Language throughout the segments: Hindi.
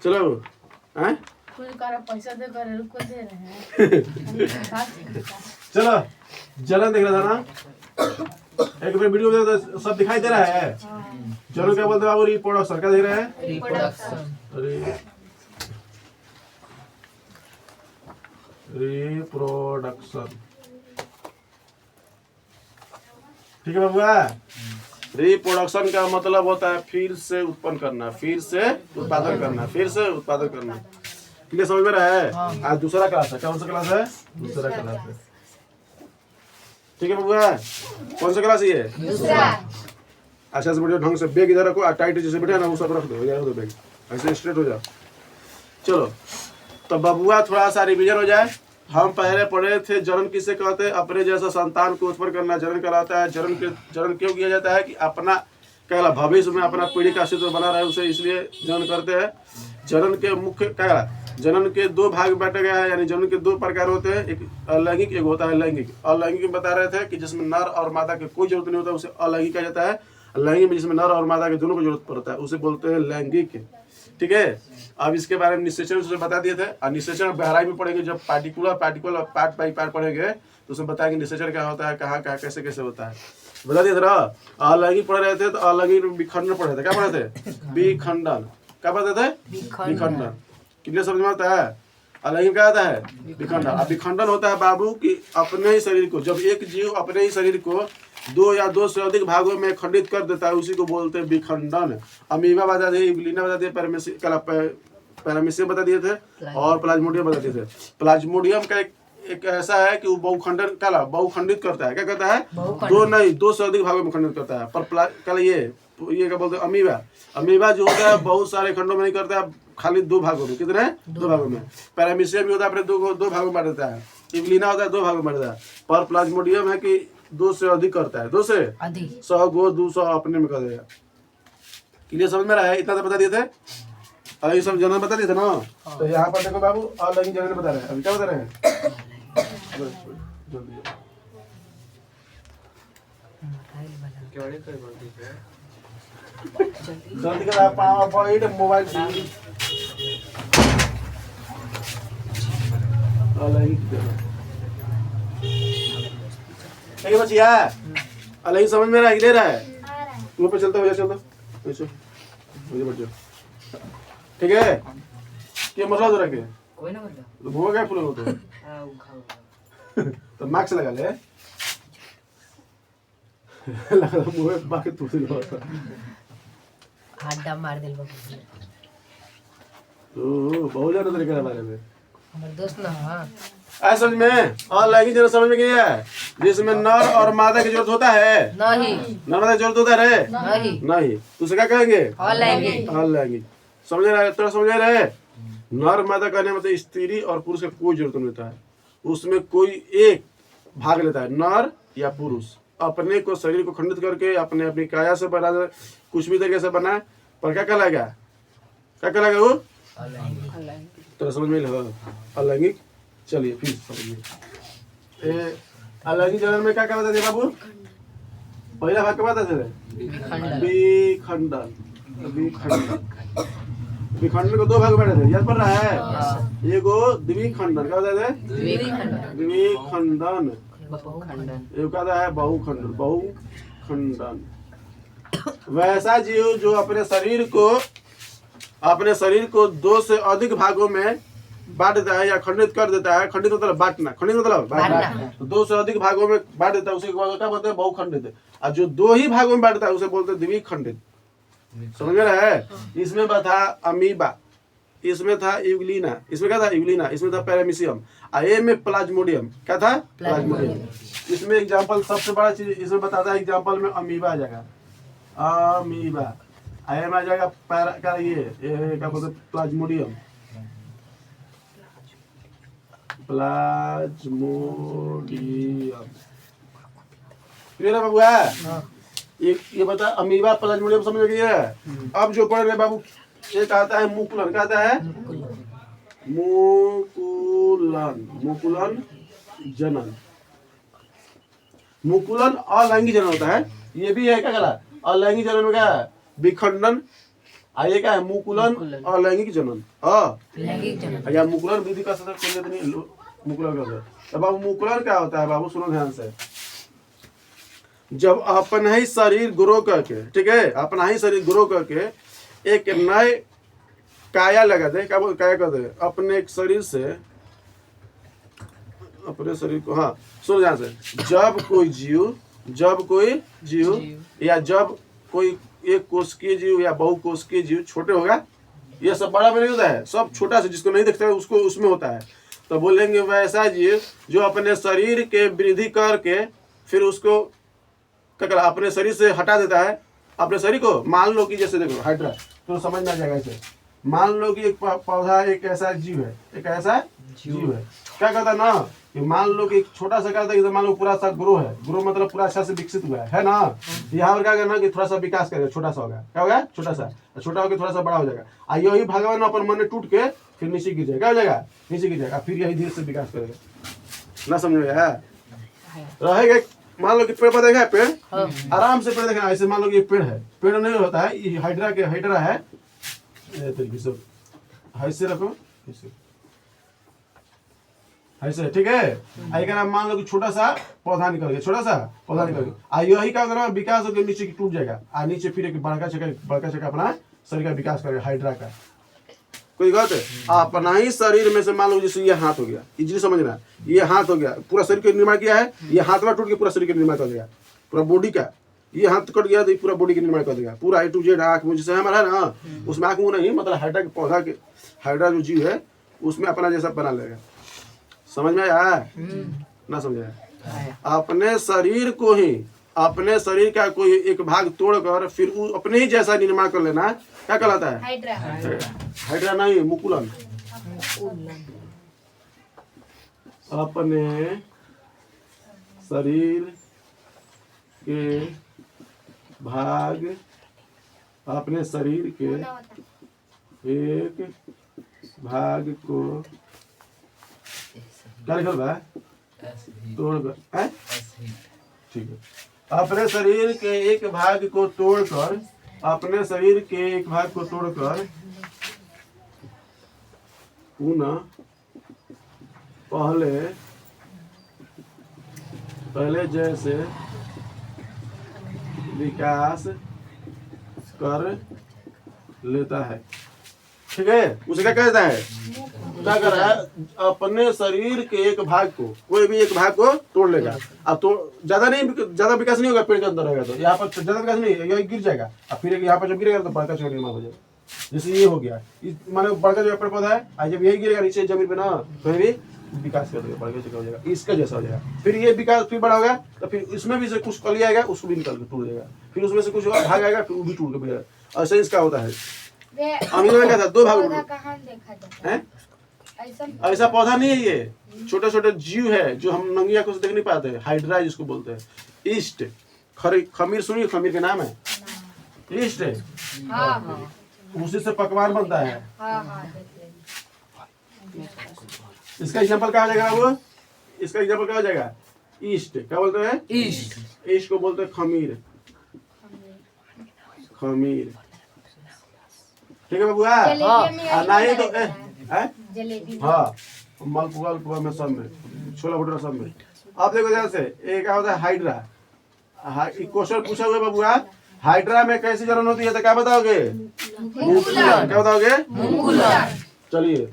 चलो हैं पैसा दे कर रुको दे रहे हैं। चलो जलन देख रहा था ना, एक बार वीडियो में तो सब दिखाई दे रहा है। जलन क्या बोलते हैं बाबू? रिप्रोडक्शन। क्या देख रहे हैं? रिप्रोडक्शन। ठीक है बाबूआ। रिप्रोडक्शन का मतलब होता है फिर से उत्पन्न करना, फिर से उत्पादन करना, फिर से उत्पादन करना। क्लियर समझ में रहा है? आज दूसरा क्लास है। कौन सा क्लास है? दूसरा क्लास है। ठीक है बाबूआ। कौन सा क्लास ये? दूसरा। अच्छा से बैठो, ढंग से बैग इधर रखो, टाइट जैसे बैठे ना वो सब रख दो, इधर रख दो बैग, ऐसे स्ट्रेट हो जाओ। चलो तो बाबूआ थोड़ा सा रिवीजन हो जाए। हम पहले पढ़े थे जन्म किसे कहते हैं? अपने जैसा संतान को उत्पन्न करना जन्म कहलाता है। जन्म क्यों किया जाता है? कि अपना कहला भविष्य में अपना पीढ़ी का अस्तित्व बना रहे उसे, इसलिए जन्म करते हैं। जन्म के मुख्य कहला जन्म के दो भाग बांटे गए हैं, यानी जन्म के दो प्रकार होते हैं, एक अलैंगिक, एक होता है लैंगिक। अलैंगिक में बता रहे थे कि जिसमें नर और मादा की कोई जरूरत नहीं होता उसे अलैंगिक कहा जाता है। लैंगिक में जिसमें नर और मादा के दोनों को जरूरत पड़ता है उसे बोलते हैं लैंगिक। ठीक है। अब इसके बारे में निश्चेचन से बता दिए थे, और निश्चेचन गहराई में पढ़ेंगे जब पार्टिकुलर पार्ट बाई पार्ट पढ़ेंगे तो उसमें बताएंगे निश्चेचन क्या होता है, कहाँ कहाँ कैसे कैसे होता है, बता दिए थे। अलैंगिक पढ़ रहे थे तो अलैंगिक विखंडन पढ़े थे। क्या पढ़े थे? विखंडन। क्या पढ़ते थे? विखंडन। क्लियर समझ में आता है? अलैंगिक क्या होता है? विखंडन। अब विखंडन होता है बाबू कि अपने ही शरीर को, जब एक जीव अपने ही शरीर को दो या दो से अधिक भागों में खंडित कर देता है उसी को बोलते हैं विखंडन। अमीबा बता दिए, इवलिना बता दिए, पैरामीशियम बता दिए थे, और प्लाज्मोडियम बता दिए थे। प्लाज्मोडियम का एक ऐसा है कि वो बहुखंडन कला बहुखंडित करता है। क्या करता है? दो नहीं, दो से अधिक भागों में खंडित करता है। पर कल ये क्या बोलते हैं? अमीबा। अमीबा जो होता है बहुत सारे खंडों में नहीं करता है, खाली दो भागों में। कितने? दो भागों में। पैरामीशियम भी होता है अपने दो भागों में बांट देता है। इवलिना होता है दो भागों में बांट देता है। पर प्लाज्मोडियम है कि दो से अधिक करता है, दो से अधिक, 100 गो 200 अपने में कर देगा। क्लियर समझ में रहा है? इतना तो बता दिए थे। अरे ये सब जनरल बता दिए थे ना। तो यहाँ पर देखो बाबू अलग जनरल बता रहे हैं। अभी क्या बता रहे हैं? जल्दी जल्दी कर मोबाइल ठीक है बच्चिया। अलग समझ में रहा है? ले रहा है? तुम पे चलता हो जा, चलता ऐसे मुझे बैठ जाओ। ठीक है। क्या मसला हो रहा है? कोई ना मसला। तो भूख क्या फूल हो तो मास्क लगा ले। लगा मुंह में बाकी तू लो हड्डा मार दिल बाबू। तो बहुत ज्यादा तरीके के बारे में हमारे दोस्त ना। हां ऐसा समझ में और लैंगिक जरूरत समझ में गया है, जिसमें नर और मादा की जरूरत होता है? नहीं। नर मादा की जरूरत होता है? नहीं। नहीं तो उसे क्या कहेंगे? अलैंगिक। अलैंगिक। समझ रहे? तो समझ रहे? नर मादा कहने मतलब स्त्री और पुरुष का कोई जरूरत नहीं होता है, उसमें कोई एक भाग लेता है, नर या पुरुष अपने को शरीर को खंडित करके अपने अपनी काया से बना, कुछ भी तरीके से बनाए, पर क्या कहलाएगा? क्या कहलाएगा वो? तो समझ में लो अलैंगिक। चलिए फिर समझिए अलैंगिक जनन में क्या कहते थे बाबू? पहला भाग क्या बताते थे? विखंडन। विखंडन। विखंडन को दो भाग में बांटे थे, याद पड़ रहा है? ये को द्विखंडन। क्या बताते थे? द्विखंडन। ये कहता है बहुखंडन। बहुखंडन वैसा जीव जो अपने शरीर को दो से अधिक भागों में बांट देता है या खंडित कर देता है। खंडित मतलब बांटना, खंडित मतलब बांटना। तो दो से अधिक भागों में बांट देता है उसे क्या बोलते हैं? बहुखंडित। और जो दो ही भागों में बांटता है उसे बोलते हैं द्विखंडित। समझ में रहा है? इसमें था अमीबा, इसमें था इवलिना, इसमें क्या था? इवलिना, इसमें था पैरामीशियम, और ए में प्लाज्मोडियम। क्या था? प्लाज्मोडियम। इसमें एग्जांपल सबसे बड़ा चीज इसमें बताता है, एग्जांपल में अमीबा आ जाएगा। अमीबा आया में आ जाएगा पैरा क्या ये क्या बोलते हैं? प्लाज्मोडियम। प्लाज्मोडियम क्लियर है बाबू? है ये बता अमीबा प्लाज्मोडियम समझ में गया है? अब जो पढ़ रहे बाबू एक आता है मुकुलन। क्या आता है? मुकुलन। मुकुलन जनन। मुकुलन अलैंगिक जनन होता है। ये भी है क्या कहला? अलैंगिक जनन में क्या है? विखंडन ये क्या है? मुकुलन और लैंगिक जनन। हाँ, लैंगिक जनन। या मुकुलन विधि का सदस्य कोई नहीं, मुकुलन का सदस्य। तो बाबू मुकुलन क्या होता है बाबू? सुनो ध्यान से। जब अपना ही शरीर ग्रो करके, ठीक है, अपना ही शरीर ग्रो करके एक नए काया लगा दे, क्या बोल काया कर दे अपने शरीर से, अपने शरीर को। हाँ सुनो ध्यान से। जब कोई जीव या जब कोई एक कोशिकीय जीव या बहुकोशिकीय जीव छोटे होगा, ये सब बड़ा में नहीं होता है, सब छोटा से जिसको नहीं दिखता है उसको उसमें होता है। तो बोलेंगे वैसा जीव जो अपने शरीर के वृद्धि करके फिर उसको क्या करा, अपने शरीर से हटा देता है अपने शरीर को। मान लो कि जैसे देखो हाइड्रा, तो समझ में आ जाएगा ऐसे। मान लो कि एक पौधा एक ऐसा जीव है, एक ऐसा जीव है, क्या करता है ना कि मान लो कि एक छोटा सा करता है कि मान लो पूरा सा ग्रो है, ग्रो मतलब पूरा अच्छा से विकसित हुआ है ना। यहाँ पर क्या करना कि थोड़ा सा विकास करेगा, छोटा सा होगा, क्या होगा? छोटा सा, छोटा होकर थोड़ा सा बड़ा हो जाएगा। और यही भगवान अपन मन में टूट के फिर नीचे गिर जाएगा, क्या हो जाएगा? नीचे गिर जाएगा, फिर यही धीरे से विकास करेगा। ना समझ में आया? रहेगा। मान लो कि पेड़ पर देखा है, पेड़ आराम से पेड़ देखा, ऐसे मान लो कि पेड़ है, पेड़ नहीं होता है, ये हाइड्रा है तरीके से ऐसे रखो, ऐसे, ठीक है। आई का नाम मान लो कि छोटा सा पौधा निकल गया, छोटा सा पौधा निकल गया। यही का अगर विकास होकर नीचे की टूट जाएगा, और नीचे फिर एक बड़का चक्कर अपना शरीर का विकास करेगा, हाइड्रा का। कोई बात है? अपना ही शरीर में से मान लो जैसे ये हाथ हो गया, इजीली समझना, ये हाथ हो गया, पूरा शरीर का निर्माण किया है, ये हाथ में टूट के पूरा शरीर का निर्माण कर देगा, पूरा बॉडी का। ये हाथ कट गया तो ये पूरा बॉडी का निर्माण कर देगा, पूरा A to Z। आँख मुँह जैसे हमारा है ना, उसमें आँख मुँह नहीं, मतलब हाइड्रा के पौधा के, हाइड्रा जो जीव है उसमें अपना जैसा बना लेगा। समझ में आया? ना समझ आया? अपने शरीर को ही, अपने शरीर का कोई एक भाग तोड़कर फिर अपने ही जैसा निर्माण कर लेना, क्या कहलाता है? हाइड्रा। हाइड्रा नहीं, मुकुलन। अपने शरीर के भाग, अपने शरीर के एक भाग को क्या लिखल बा? तोड़कर, ठीक है। अपने शरीर के एक भाग को तोड़कर, अपने शरीर के एक भाग को तोड़कर पुनः पहले जैसे विकास कर लेता है, ठीक है। उसे क्या कहता है? क्या कर रहा है? अपने शरीर के एक भाग को, कोई भी एक भाग को तोड़ लेगा। अब तो ज्यादा विकास नहीं होगा, पेड़ के अंदर रहेगा तो यहाँ पर ज्यादा विकास नहीं, यही गिर जाएगा, और फिर यहाँ पर जब गिरेगा तो बड़का चौड़ा निर्माण हो जाएगा। जैसे ये हो गया, माने बड़का जो पेड़ पौधा है, और जब यही गिरेगा नीचे जमीन पे ना, फिर भी विकास कर देगा, बड़का चौड़ा हो जाएगा, इसका जैसा हो जाएगा। फिर ये विकास फिर बड़ा होगा तो फिर इसमें भी से कुछ कली आएगा, उसको भी निकल के टूट जाएगा, फिर उसमें से कुछ और भाग आएगा, फिर वो भी टूट के। ऐसे इसका होता है। अमीर में क्या था? दो भाग है। ऐसा पौधा नहीं है, ये छोटे छोटे जीव है जो हम नंगी आंखों से देख नहीं पाते, हाइड्रा जिसको बोलते हैं। ईस्ट खमीर, सुनिए खमीर के नाम है, ईस्ट है। उसी से पकवान बनता है। इसका एग्जांपल क्या हो जाएगा वो? इसका एग्जांपल क्या हो जाएगा? ईस्ट। क्या बोलते हैं? ईस्ट को बोलते हैं खमीर, खमीर, ठीक है बाबू? नहीं तो जलेबी, हाँ, मालपुआ में सब में, छोला भटूरा सब में। आप देखो ध्यान से, एक क्या होता है? हाइड्रा। क्वेश्चन पूछा हुआ बाबू, हाइड्रा में कैसी जलन होती है तो क्या बताओगे? क्या बताओगे? चलिए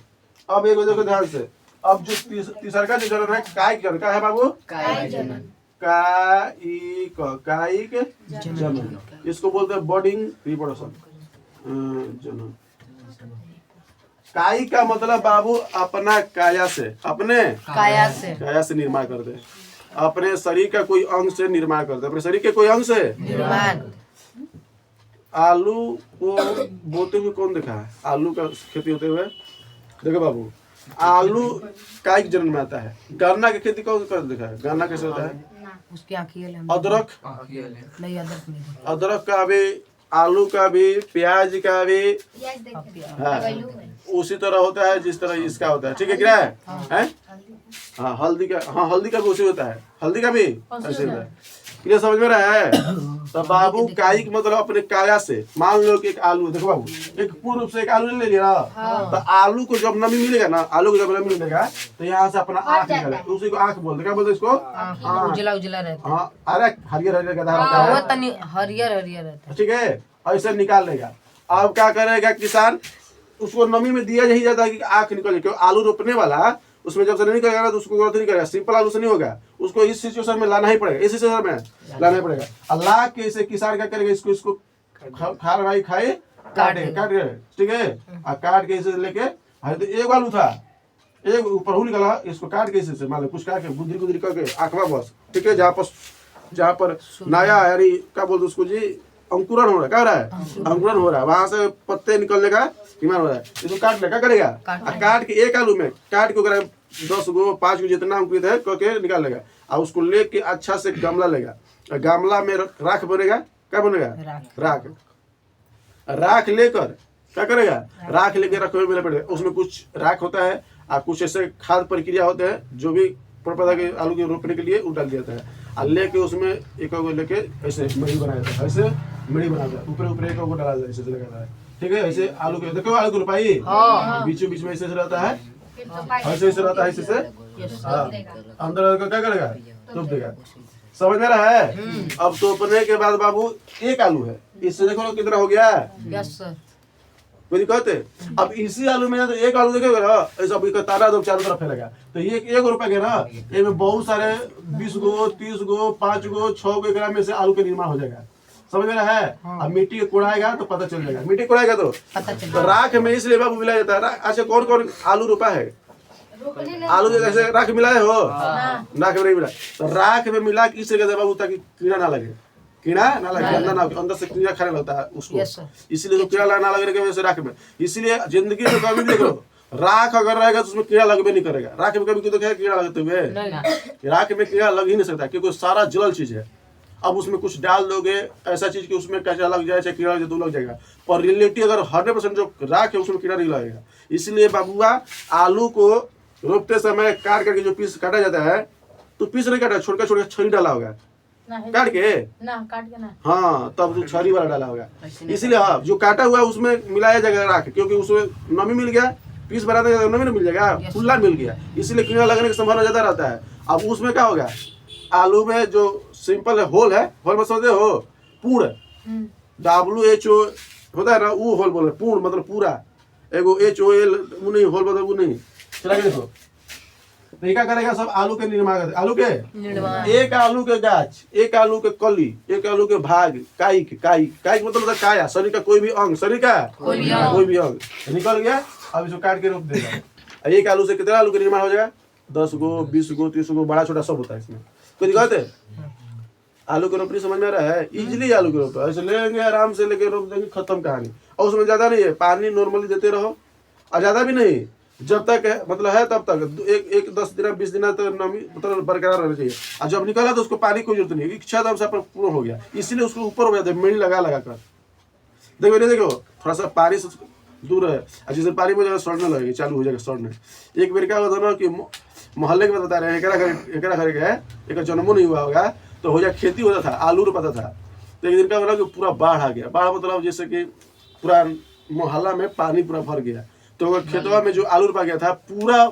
अब एक देखो ध्यान से। अब जो तीसरा का जो जलन है, कायिक जलन, क्या है बाबू? कायिक जलन। इसको बोलते हैं बॉडिंग रिप्रोडक्शन जनन। काई का मतलब बाबू अपना काया से, अपने काया से निर्माण कर दे, अपने शरीर का कोई अंग से निर्माण कर दे, अपने शरीर के कोई अंग से निर्माण। आलू को बोते हुए कौन देखा है? आलू का खेती होते हुए देखो बाबू, आलू कायिक जन्म में आता है। गन्ना की खेती कौन कर देखा है? गन्ना कैसे होता है? उसकी आँखें। अदरक नहीं, अदरक नहीं। अदरक का भी, आलू का भी, प्याज का भी, हाँ, उसी तरह होता है जिस तरह इसका होता है, ठीक है क्या है? हाँ, हल्दी का, हाँ हल्दी का भी उसी होता है, हल्दी का भी ऐसे होता है। ये समझ में रहा है। तो बाबू काई का मतलब अपने काया से, मान लो कि एक आलू है, देखो बाबू एक पूर्ण रूप से एक आलू ले लिया ना, तो आलू को जब नमी मिलेगा ना, आलू को जब नमी मिलेगा तो यहाँ से अपना आँख निकलेगा, तो उसी को आँख बोलते, क्या बोलते इसको? उजला उजला रहता है। हाँ, अरे हरियर हरियर गधा होता वो है, तनी हरियर हरियर रहता है। ठीक है, ऐसे निकाल लेगा। अब क्या करेगा किसान, उसको नमी में दिया यही जाता है कि आँख निकल जाए, क्योंकि आलू रोपने वाला उसमें जब से नहीं करेगा ना तो उसको गलत नहीं करेगा, सिंपल आलू से नहीं होगा, उसको इस सिचुएशन में लाना ही पड़ेगा, इस सिचुएशन में लाना ही पड़ेगा। अल्लाह के इसे किसान क्या करेगा, इसको खा भाई खाए काट के, ठीक है, और काट के इसे लेके, तो एक आलू था, एक ऊपर हूँ निकला, इसको काट के इसे मान लो कुछ काट के गुदरी गुदरी करके आंखवा बस, ठीक है, जहाँ पर नया यानी क्या बोलते उसको जी, अंकुरन हो रहा है, क्या हो रहा है? अंकुरन हो रहा है, वहां से पत्ते निकलने का निर्माण हो रहा है, इसको काट ले, क्या करेगा? काट के एक आलू में काट के 10 गो 5 गो जितना अंकुरित है करके निकाल लेगा, और उसको लेके अच्छा से गमला लेगा, गमला में राख बनेगा, क्या बनेगा? राख लेकर क्या करेगा? राख लेके रखे हुए पड़ेगा, उसमें कुछ राख होता है और कुछ ऐसे खाद प्रक्रिया होते हैं जो भी पौधा के आलू के रोपने के लिए वो डाल दिया जाता है, और लेके उसमें एक लेके ऐसे मड़ी बनाया जाता है, ऐसे मड़ी बनाता है, ऊपर ऊपर एक डाला जाता है, ऐसे लगाता है, ठीक है। ऐसे आलू के देखो, आलू की रोपाई बीचों बीच में ऐसे रहता है, ऐसे ऐसे रहता है, ऐसे से अंदर क्या करेगा? तोप देगा, समझ में रहा है। अब तोपने के बाद बाबू एक आलू है, इससे देखो कितना हो गया? Yes sir. कोई दिक्कत है? अब इसी आलू में तो एक आलू देखेगा ना, ऐसा तारा दो चारों तरफ फैलेगा, तो ये 1 रुपए के ना, ये में बहुत सारे 20 गो 30 गो 5 गो 6 गो में से आलू के निर्माण हो जाएगा, समझ में रहा है। अब मिट्टी के कोड़ाएगा तो पता चल जाएगा, मिट्टी कोड़ाएगा तो पता चल जाएगा। राख में इसलिए बाबू मिलाया जाता है। अच्छा, कौन कौन आलू रोपा है? आलू जैसे राख मिलाए हो? राख में नहीं मिला, तो राख में मिला के इसलिए कहते हैं बाबू ताकि कीड़ा ना लगे, कीड़ा ना लगे, अंदर से कीड़ा खाने लगता है उसको, इसलिए तो कीड़ा ना लगे की वजह से राख में। इसलिए जिंदगी में कभी देख लो, राख अगर रहेगा तो उसमें कीड़ा लगबे नहीं करेगा। राख में कभी देखा कीड़ा लगते हुए? राख में कीड़ा लग ही नहीं सकता, क्योंकि सारा जलल चीज है। अब उसमें कुछ डाल दोगे ऐसा चीज कि उसमें कचरा लग जाए, चाहे कीड़ा लग जाए तो लग जाएगा, पर रियलिटी अगर 100% जो राख है उसमें कीड़ा नहीं लगेगा। इसलिए बाबुआ आलू को रोपते समय काट करके जो पीस काटा जाता है, तो पीस नहीं काटा, छोड़ के छड़ी डाला होगा, काट के ना, हाँ, तब तो छड़ी वाला डाला होगा। इसलिए हाँ, जो काटा हुआ है उसमें मिलाया जाएगा राख, क्योंकि उसमें नमी मिल गया, पीस बनाते नमी नहीं मिल जाएगा, खुला मिल गया, इसलिए कीड़ा लगने की संभावना ज्यादा रहता है। अब उसमें क्या होगा, आलू में जो सिंपल है, होल है, होल में समझते हो, पूर्ण WHO होता है ना, वो होल बोल, पूर्ण मतलब पूरा, एगो HOL वो नहीं, होल मतलब वो नहीं। चला के देखो, तो ये क्या करेगा, सब आलू के निर्माण करते, आलू के एक आलू के गाछ, एक आलू के कली, एक आलू के भाग, काई मतलब काया, शरीर का कोई भी अंग, शरीर का कोई भी अंग निकल गया। अब इसको काट के रोप देगा। एक आलू से कितना आलू का निर्माण हो जाएगा? 10 गो 20 गो 30 गो, बड़ा छोटा सब होता है इसमें, कोई दिक्कत है? आलू के रोपनी समझ में रहा है, इजीली आलू के रोप, ऐसे लेंगे आराम से लेके रोप देंगे, खत्म कहानी। और उसमें ज्यादा नहीं है, पानी नॉर्मली देते रहो, और ज्यादा भी नहीं, जब तक है मतलब है तब तक, एक 10 दिन 20 दिन तक नमी मतलब बरकरार रहना चाहिए। और जब निकला तो उसको पानी की जरूरत नहीं, इच्छा दम से पूर्ण हो गया, इसलिए उसको ऊपर हो जाता है, मेड़ी लगा कर। देखो नहीं, देखो थोड़ा सा पानी से दूर है, जैसे पानी में सड़ने लगेगी, चालू हो जाएगा सड़ने। एक बार क्या होता ना कि मोहल्ले के बता रहे हैं, एकरा घर के है, एक जन्मो नहीं हुआ होगा, तो हो जाए खेती होता था, आलू रोपाता था, तो एक दिन क्या बोला कि पूरा बाढ़ आ गया। बाढ़ मतलब जैसे कि पूरा मोहल्ला में पानी पूरा भर गया, तो खेतवा में जो आलू रोपा गया था पूरा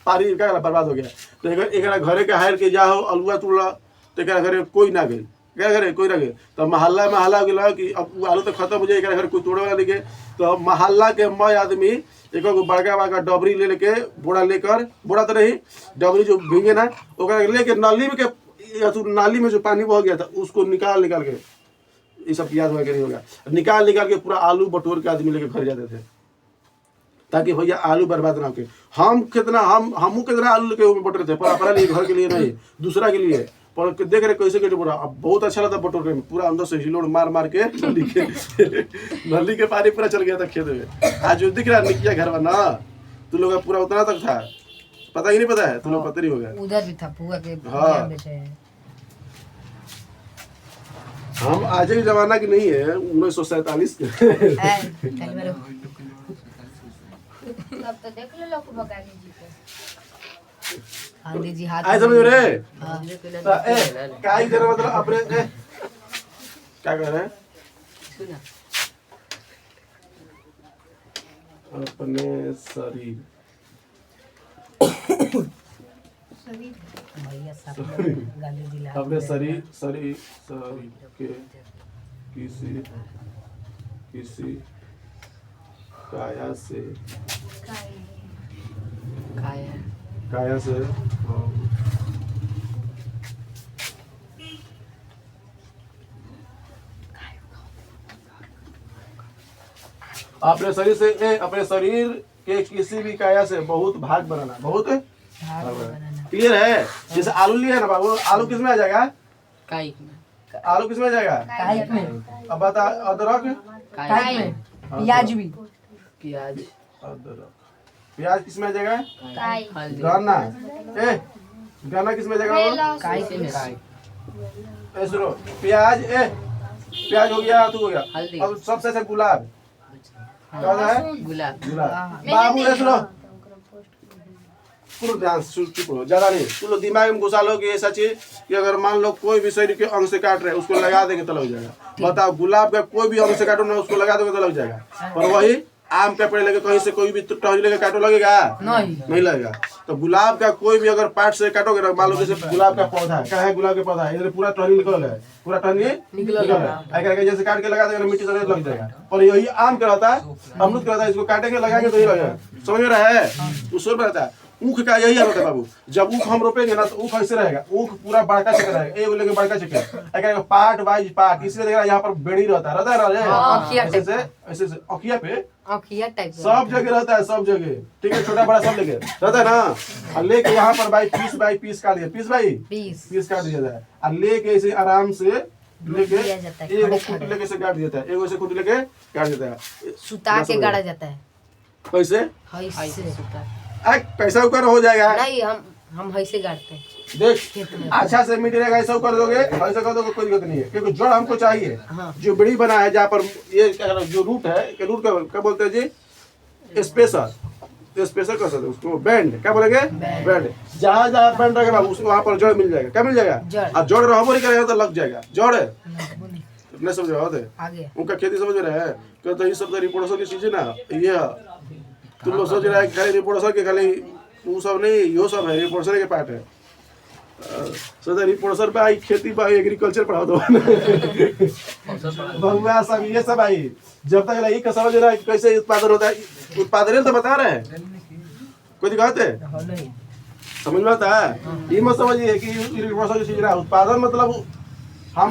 पानी क्या बर्बाद हो गया। तो एक घरे के हायर के जाओ अलुआ तुड़ला, तो एक घरे कोई ना गए, क्या घरे कोई ना गए, तो मोहल्ला गया कि अब वो आलू तो खत्म हो जाए, एक घर कोई तोड़े वाला नहीं गए। तो मोहल्ला के मय आदमी एक बड़का डबरी ले लेके, बोरा लेकर, बोरा तो नहीं, डबरी जो भींगे ना, लेके नाली में जो पानी बह गया था उसको निकाल के, ये सब याद वगैरह नहीं होगा, निकाल के पूरा आलू बटोर के आदमी लेके घर जाते थे, ताकि भैया आलू बर्बाद ना हो। हम कितना आलू लेके बटोरे थे, पर अपना लिए, घर के लिए नहीं, दूसरा के लिए। पर देख रहे कैसे कैसे बोरा, अब बहुत अच्छा लगता बटोरने में, पूरा अंदर से हिलोड़ मार के नली के पानी पूरा चल गया था खेत में। आज जो दिख रहा है निकिया घर ना, तुम लोग पूरा उतना तक था, पता ही नहीं, पता है तुम लोग, पता नहीं होगा, उधर भी था फुआ के। हाँ, हम आज के जमाना की नहीं है, 1947 के। तब तो देख लो लोग बगानी जी को। गांधी जी हाथ आए समझ रहे? हाँ। काई देना मतलब अपने क्या कह रहे हैं? अपने शरीर भैया साहब गांधी जी हाथ अपने शरीर शरीर शरीर के किसी किसी काया से खाया काया से अपने शरीर के किसी भी काया से बहुत भाग बनाना बहुत भाग बनाना क्लियर है। जैसे आलू लिया है ना बाबू, आलू किस में आ जाएगा? काई में आलू किस में आ जाएगा? काई में अब बता अदरक काई में प्याज भी प्याज अदरक प्याज किस में आ जाएगा? हल्दी गन्ना गन्ना किस में आ जाएगा? काई में सुनो प्याज प्याज हो गया तू हो गया। हल्दी। अब सबसे अच्छा गुलाब क्या होता है? गुलाब गुलाब बाबू सुनो पूरा ध्यान से चुप रहो, ज्यादा नहीं। तुम लोग दिमाग में घुसा लो कि ऐसा चीज कि अगर मान लो कोई भी शरीर के अंग से काट रहे हैं उसको लगा देंगे तो लग जाएगा। बताओ गुलाब का कोई भी अंग से काटो ना उसको लगा दोगे तो लग जाएगा। पर वही आम का पेड़ लगे कहीं से कोई भी टहनी लेके काटो लगेगा? नहीं लगेगा। तो गुलाब का कोई भी अगर पार्ट से काटोगे ना, मान लो जैसे गुलाब का पौधा है, क्या है गुलाब का पौधा है, इधर पूरा टहनी निकल है, पूरा टहनी निकल है, जैसे काट के लगा देगा मिट्टी से लग जाएगा। और यही आम का रहता है, अमरूद का रहता है, इसको काटेंगे लगाएंगे तो ही लगेगा। समझ में रहा है? उस रहता है। ऊख का यही हालत है बाबू, जब ऊख हम रोपेंगे ना तो ऊख ऐसे रहेगा, ऊख पूरा बड़का चक्कर रहेगा, एक लेके बड़का चक्कर पार्ट वाइज पार्ट, इसलिए देखा यहाँ पर बेड़ी रहता है ऐसे ऐसे अखिया पे आँखिया टाइप सब जगह रहता है, सब जगह ठीक है, छोटा बड़ा सब लेके रहता है ना। और लेके यहाँ पर बाई पीस काट दिया, पीस काट दिया जाए और लेके ऐसे आराम से लेके एक खूंटी लेके से काट देता है, एक वैसे खूंटी लेके काट देता है, सुता के गाड़ा जाता है। कैसे? सुता पैसा ऊपर हो जाएगा। नहीं हम ऐसे गाड़ते हैं। देख अच्छा से मिट्टी रहेगा, ऐसा कर दोगे, ऐसा कर दोगे कोई दिक्कत नहीं है, क्योंकि जड़ हमको चाहिए। हाँ। जो बड़ी बना है जहाँ पर ये जो रूट है, रूट का क्या बोलते हैं जी? स्पेशल कर सकते हैं उसको, बैंड क्या बोलेंगे? बैंड। जहाँ जहाँ बैंड रहेगा उसको वहाँ पर जड़ मिल जाएगा। क्या मिल जाएगा? और जड़ रहबो नहीं करेगा तो लग जाएगा जड़। नहीं समझ रहे उनका खेती समझ रहे हैं? कहते ये सब रिपोर्टर की चीजें ना, ये तुम लोग सोच रहे हैं खाली रिपोर्टर के खाली वो सब नहीं, यो सब है रिपोर्टर के पार्ट है। सोचा रिपोर्टर पे आई खेती पे एग्रीकल्चर पढ़ा दो बहुआ सब ये सब आई। जब तक यही समझ रहा है कैसे उत्पादन होता है, उत्पादन तो बता रहे हैं, कोई दिक्कत है? समझ में आता है? ये मत समझिए कि रिपोर्टर की चीज रहा उत्पादन मतलब हम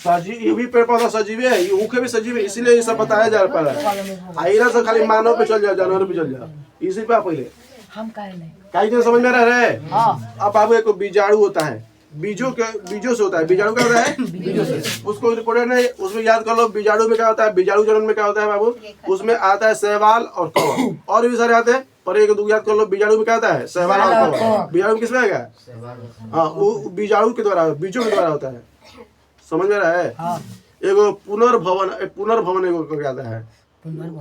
हाँ ये भी पेड़ पौधा सजीव है, ये ऊखे भी सजीव है, इसीलिए ये सब बताया जा रहा है। आईना से खाली मानव पे चल जाओ, जानवर पे चल जाओ, इसी पे पहले हम काहे समझ में रह रहे हैं। अब बाबू एक बीजाणु होता है, बीजों से होता है। बीजाणु क्या होता है? बीजों से। उसको इम्पोर्टेंट है, उसमें याद कर लो बीजाणु में क्या होता है, बीजाणु जनन में क्या होता है बाबू? उसमें आता है शैवाल और कवक, और भी सारे आते हैं, पर एक दो याद कर लो। बीजाणु में क्या आता है? शैवाल और कवक। बीजाणु किसमें आएगा? हाँ वो बीजाणु के द्वारा, बीजों के द्वारा होता है। समझ में रहा है? एगो पुनर्भवन एगो आता है।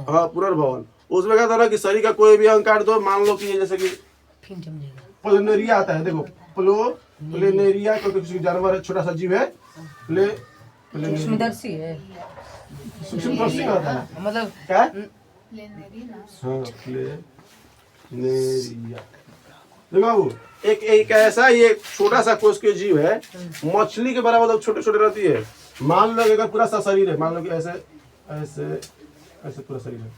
हाँ पुनर्भवन, उसमें क्या था ना कि शरीर का कोई भी अंग काट दो, मान लो कि जैसे कि प्लेनेरिया आता है, देखो प्लेनेरिया कोई जानवर है, छोटा सा जीव है, सूक्ष्मदर्शी है, सूक्ष्मदर्शी का होता है मतलब क्या? हाँ प्लेनेरिया। देखो बाबू एक ऐसा ये छोटा सा कोष के जीव है, मछली के बराबर छोटे छोटे रहती है। मान लो अगर पूरा सा शरीर है, मान लो कि ऐसे ऐसे ऐसे पूरा शरीर है,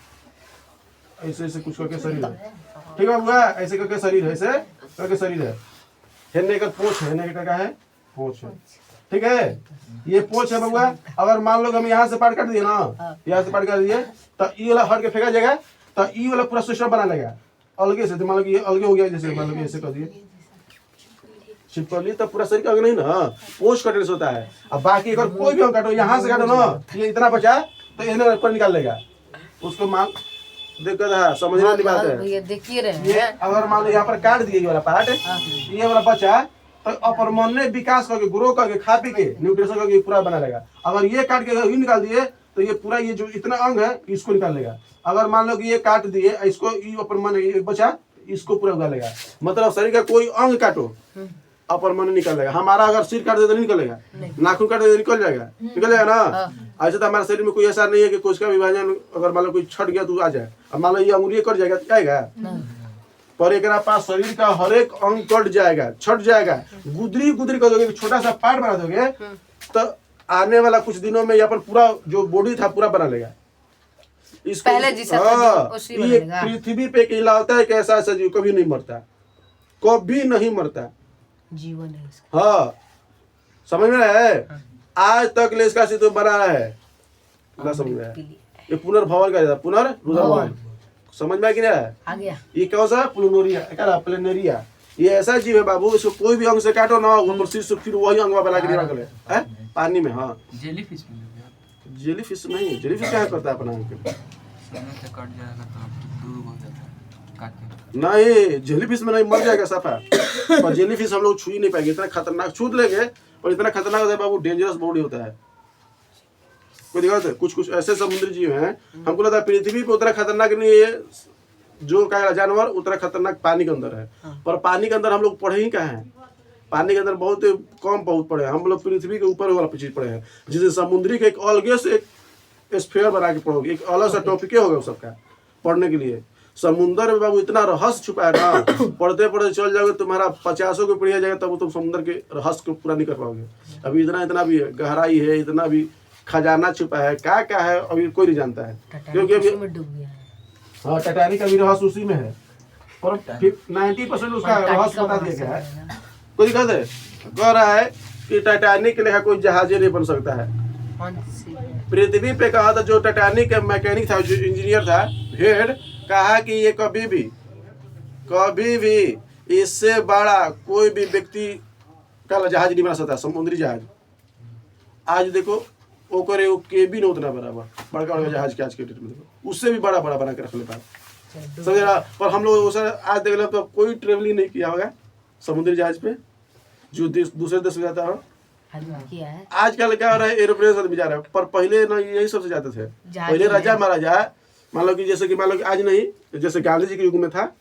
ऐसे ऐसे कुछ करके शरीर है, ठीक है बाबू? ऐसे करके शरीर है, ऐसे करके शरीर है, हेलने का पोछ है, हेलने का क्या है? पोछ है, ठीक है? ये पोछ है बाबू। अगर मान लो हम यहाँ से पार्ट काट दिए ना, यहाँ से पार्ट काट दिए तो ये वाला हट के फेंका जाएगा, तो ये वाला पूरा सिस्टम बना लेगा अलगे से। मान लो कि ये अलगे हो गया, जैसे मान लो कि ऐसे कर दिए छिपकली, तो पूरा शरीर का अंग नहीं ना, पोस्ट कटने से होता है। अब बाकी अगर कोई भी अंग काटो, यहाँ से काटो ना, ये इतना बचा तो इन्हें ऊपर निकाल लेगा उसको। मान दिक्कत है, समझने वाली बात है। ये देखिए रहे ये अगर मान लो यहाँ पर काट दिए ये वाला पार्ट, ये वाला बचा तो अपरमोन्य विकास करके ग्रो करके खा पी के न्यूट्रिशन करके पूरा बना लेगा। अगर ये काट के ये निकाल दिए तो ये पूरा ये जो इतना अंग है इसको निकाल लेगा। अगर मान लो कि ये काट दिए इसको, ये अपर मन ये बचा, इसको पूरा उगा लेगा। मतलब शरीर का कोई अंग काटो अपर मन निकल लेगा। हमारा अगर सिर काट दे तो नहीं निकलेगा, नाखून काट दे तो निकल जाएगा, निकल जाएगा ना। ऐसे तो हमारे शरीर में कोई ऐसा नहीं है कि कोई का विभाजन अगर मान लो कोई छट गया तो आ जाए। अब मान लो ये अंगुली कट जाएगा तो आएगा, पर एक पास शरीर का हर एक अंग कट जाएगा, छट जाएगा। गुदरी गुदरी कर दोगे, छोटा सा पार्ट बना दोगे, तो आने वाला कुछ दिनों में यहाँ पर पूरा जो बॉडी था पूरा बना लेगा। इसको पहले जैसा था, उसी ये बनेगा। पृथ्वी पे कहलाता है कि ऐसा ऐसा जीव कभी नहीं मरता, कभी नहीं मरता। जीवन है इसका। हाँ, समझ में आया है? आज तक ले इसका अस्तित्व बना है ना, समझ में आया? ये पुनर्भवन का पुनर्भवन समझ में आ कि नहीं आया? आ गया। ये कौन सा प्लूनोरिया, ये ऐसा जीव है बाबू, इसको कोई भी अंग से काटो ना, वो फिर वही अंग बना के निकाल ले पानी में। हाँ, जेलीफिश में जेलीफिश नहीं, जेलीफिश क्या करता है अपना अंग के? समय से कट जाएगा तो दूर हो जाता है काटने। नहीं, जेलीफिश में नहीं, मर जाएगा सफा। और जेलीफिश हम लोग छू ही नहीं पाएंगे, इतना खतरनाक छू लेंगे, और इतना खतरनाक होता है बाबू, डेंजरस बॉडी होता है। कोई दिक्कत है? कुछ कुछ ऐसे समुद्री जीव हैं, हमको लगता है पृथ्वी पे उतना खतरनाक नहीं है जो क्या जानवर, उतना खतरनाक पानी के अंदर है। पर पानी के अंदर हम लोग पढ़े ही कहाँ हैं? पानी के अंदर बहुत कम बहुत पढ़े हैं हम लोग। पृथ्वी के ऊपर वाला चीज पढ़े हैं, जिसे समुद्री के एक अलग से एक स्फीयर बना के पढ़ोगे, एक अलग सा टॉपिक होगा सबका पढ़ने के लिए। समुद्र में बाबू इतना रहस्य छुपा है ना, पढ़ते पढ़ते चल जाओगे, तुम्हारा 50 को पढ़िया जाएगा तब तुम समुद्र के रहस्य को पूरा नहीं कर पाओगे। अभी इतना इतना भी गहराई है, इतना भी खजाना छुपा है, क्या है अभी कोई नहीं जानता है, क्योंकि अभी डूब गया है। हाँ, टाइटैनिक का भी रहस्य उसी में है, और 90% उसका रहस्य बता दिया गया है। कोई दिक्कत है? कह रहा है कि टाइटैनिक के लिए कोई जहाज नहीं बन सकता है। पृथ्वी पे कहा था जो टाइटैनिक का मैकेनिक था, जो इंजीनियर था हेड, कहा कि ये कभी भी इससे बड़ा कोई भी व्यक्ति का जहाज नहीं बना सकता, समुद्री जहाज। आज देखो ओकरे वो केबिन उतना बड़ा बड़का जहाज के आज के डेट में देखो, उससे भी बड़ा बना के रख लेता है, समझ रहा। पर हम लोग आज देख लो तो कोई ट्रेवलिंग नहीं किया होगा समुद्री जहाज पे, जो दूसरे देश में जाता हो। आजकल क्या हो रहा है, एरोप्लेन से भी जा रहा है, पर पहले ना यही सबसे जाते थे। पहले राजा महाराजा, मान लो कि जैसे कि मान लो कि आज नहीं, जैसे गांधी जी के युग में था,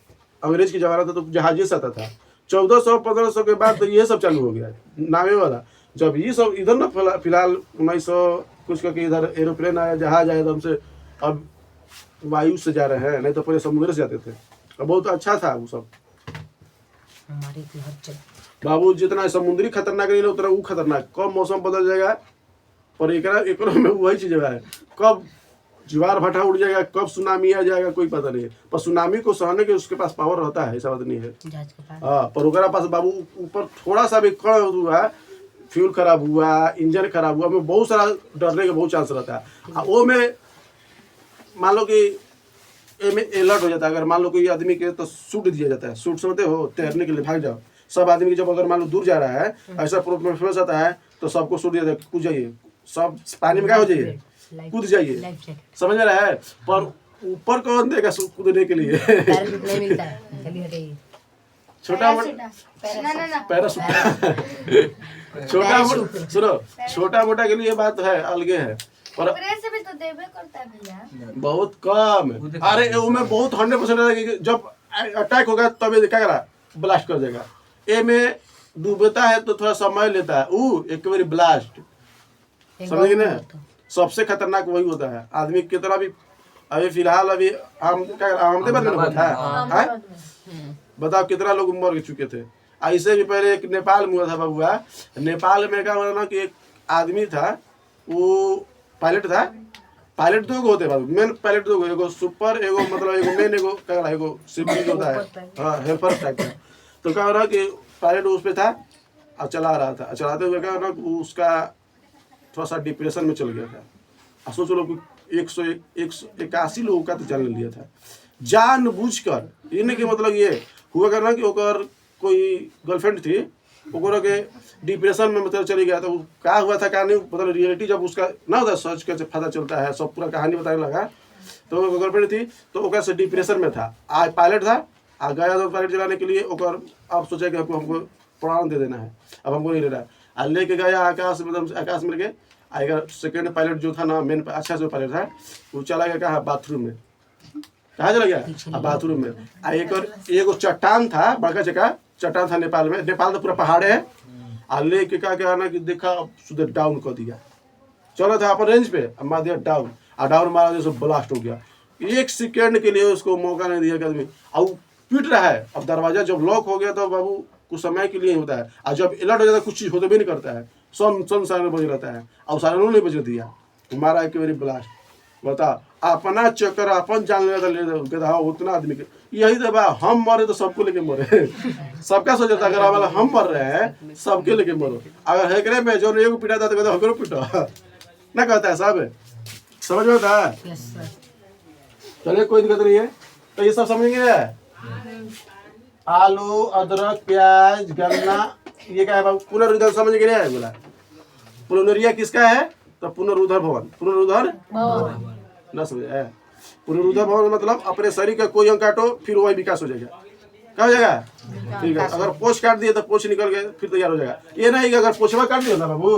अंग्रेज की जमाना था, तो जहाज से आता था। 1400-1500 के बाद तो ये सब चालू हो गया नावे वाला। जब ये सब इधर ना फिलहाल 1900 कुछ का इधर एरोप्लेन आया, जहाज आया, तो हमसे अब वायु से जा रहे हैं, नहीं तो पहले समुद्र से जाते थे, और बहुत अच्छा था वो सब। बाबू जितना समुद्री खतरनाक नहीं उतना वो खतरनाक। कब मौसम बदल जाएगा, पर एक में वही चीज है, कब ज्वार भाटा उड़ जाएगा, कब सुनामी आ जाएगा, कोई पता नहीं है। पर सुनामी को सहने के उसके पास पावर रहता है, ऐसा बात नहीं है। हाँ, पर ओकरा पास बाबू ऊपर थोड़ा सा भी कण हुआ, फ्यूल खराब हुआ, इंजन खराब हुआ, में बहुत सारा डरने का बहुत चांस रहता है। वो में मान लो कि अलर्ट हो जाता है। अगर मान लो कोई आदमी के तो सूट दिया जाता है, सूट समझते हो, तैरने के लिए भाग जाओ। सब आदमी की जब अगर मान लो दूर जा रहा है, ऐसा प्रोफेस आता है, तो सबको सूट दिया जाता है, कूद जाइए, सब पानी में क्या हो जाइए, कूद जाइए, समझ रहा है। पर ऊपर कौन देगा कूदने के लिए? छोटा छोटा मोटा के लिए बात है, अलगे है, पर से भी तो देवे करता है भैया, बहुत कम है। अरे उसमें बहुत 100% जब अटैक होगा तब ये क्या करा, ब्लास्ट कर देगा। ए में डूबता है तो थोड़ा समय लेता है, एक बार ब्लास्ट, समझ ना। सबसे खतरनाक वही होता है। आदमी की तरह भी अभी फिलहाल अभी हम क्या अहमदाबाद है, बताओ कितना लोग मर चुके थे। ऐसे भी पहले एक नेपाल में हुआ था बबुआ। नेपाल में क्या हुआ ना कि एक आदमी था, वो पायलट था। पायलट दो होते हैं, मेन पायलट दो, एगो सुपर, एगो मतलब एगो मेन, एगो क्या एगो सिविल होता है, हाँ, हेल्पर टाइप का। तो क्या हो रहा कि पायलट उस पे था और चला रहा था, चलाते हुए क्या हो रहा उसका थोड़ा सा डिप्रेशन में चल गया था। और सोच लो 181 लोगों का तो जान लिया था जानबूझकर। इन्हें के मतलब ये हुआ करना कि ओकर कोई गर्लफ्रेंड थी, ओकरा के डिप्रेशन में मतलब चली गया। तो क्या हुआ था क्या नहीं, मतलब रियलिटी जब उसका ना होता सर्च करके पता चलता है, सब पूरा कहानी बताने लगा। तो गर्लफ्रेंड थी, तो ओकर से डिप्रेशन में था। आज पायलट था, आ गया तो पायलट चलाने के लिए। ओकर अब सोचा कि हमको प्राण दे देना है, अब हमको नहीं ले रहा है। लेके गया आकाश में, आकाश में लेके अगर सेकंड पायलट जो था ना मेन अच्छा से पायलट था, वो चला गया कहाँ बाथरूम में। कहाँ चला गया? बाथरूम में। एक चट्टान था, बड़का जगह चट्टान था नेपाल में। नेपाल तो पूरा पहाड़ है। लेके क्या ना कि देखा सीधे डाउन कर दिया। चला था अपन रेंज पे, मार दिया डाउन। डाउन मारा जैसे ब्लास्ट हो गया। 1 सेकंड के लिए उसको मौका नहीं दिया कि आदमी अब पीट रहा है। अब दरवाजा जब लॉक हो गया तो बाबू कुछ समय के लिए होता है, और जब अलर्ट हो जाता है कुछ चीज होते भी नहीं करता है। सन साइरन बज रहता है, और साइरन नहीं बज दिया, मारा एक बारी ब्लास्ट। बता अपना चक्कर अपन जान लेता हाँ उतना आदमी के यही तो बा। हम मरे तो सबको लेके मरे। सबका सोचता अगर वाला हम मर रहे हैं सबके लेके मरो। अगर है करे में जो एगो पिटा था तो कहता हमको पिटा ना कहता है सब। समझ में आता है? Yes sir. चलिए कोई दिक्कत नहीं है। तो ये सब समझेंगे। आलू, अदरक, प्याज, गन्ना, ये क्या है बाबू? पुनरुद्धार समझ के नहीं बोला। पुनरुद्धार किसका है? तो पुनरुद्धार भवन। पुनरुद्धार ना समझ है। पुनरुद्धार भवन मतलब अपने शरीर का कोई अंग काटो फिर वही विकास हो जाएगा। क्या हो जाएगा? ठीक है। अगर पोछ काट दिए तो पोछ निकल गए फिर तैयार हो जाएगा। ये नहीं कि अगर पोछवा काट दिया ना बाबू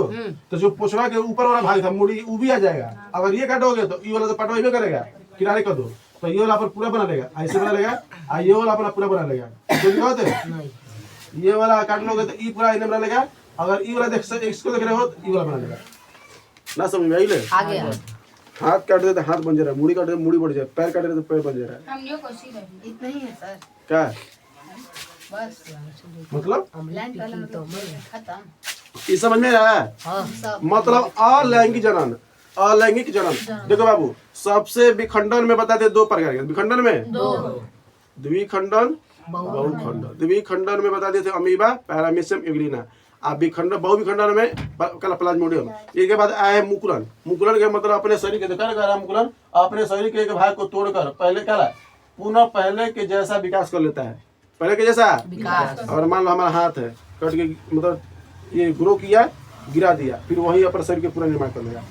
तो जो पोछवा के ऊपर वाला भाग था मुड़ी वो भी आ जाएगा। अगर ये काटोगे तो ये वाला तो पटवा करेगा, किनारे कर दो तो ये वाला पर पूरा बना लेगा, ऐसे बना लेगा। ये वाला अपना पूरा बना लेगा। तो ये वाला काट लोगे तो ये पूरा इन्हें बना लेगा। अगर ये वाला इसको देख रहे हो तो ये वाला बना लेगा। ना समझ में आई ले? आ गया। हाथ काट दे तो हाथ बन जा रहा है, मुड़ी काट दे तो मुड़ी बढ़ जाए, पैर काट दे तो पैर बन जा रहा है। हम ये कोशिश है इतना ही है सर। क्या बस मतलब? लैंड वाला मतलब खत्म। ये समझ में आ रहा है? हाँ। मतलब अलैंगिक जनन। अलैंगिक जनन देखो बाबू, सबसे विखंडन में बताते 2 प्रकार के। विखंडन में 2, द्विखंडन, बहुखंडन। द्विखंडन में बता देते अमीबा, पैरामीशियम, यूग्लिना। आप विखंडन बहुविखंडन में प्लाज्मोडियम। इसके बाद आया है मुकुलन। मुकुलन के मतलब अपने शरीर के देखा रहा मुकुलन अपने शरीर के एक भाग को तोड़कर पहले क्या पुनः पहले के जैसा विकास कर लेता है। पहले के जैसा विकास। और मान लो हमारा हाथ है कट के मतलब ये ग्रो किया, गिरा दिया, फिर वही अपने शरीर के पूरा निर्माण कर लेगा।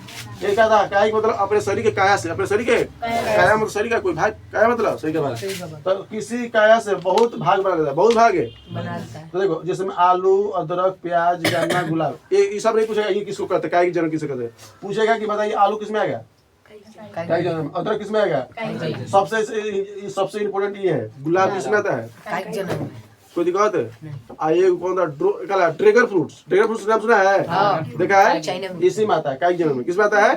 ये क्या था? काया मतलब अपने शरीर के काया से, अपने शरीर के काया मतलब शरीर का कोई भाग, काया मतलब शरीर का भाग। तो किसी काया से बहुत भाग बना लेता है। बहुत भाग है तो देखो जिसमें आलू, अदरक, प्याज, गन्ना, गुलाब, ये सब नहीं पूछेगा ये किसको कहते हैं, काया की जन्म किसे कहते हैं। पूछेगा कि बताइए आलू किसमें आ गया? काया की जन्म। अदरक किसमें आ गया? सबसे इम्पोर्टेंट ये है। गुलाब किसमें आता है? कोई दिक्कत है? आइए कौन था? Dragon fruits. ड्रैगन फ्रूट्स नाम सुना है? देखा है? इसी में आता है कायिक जनन में। किस में आता है?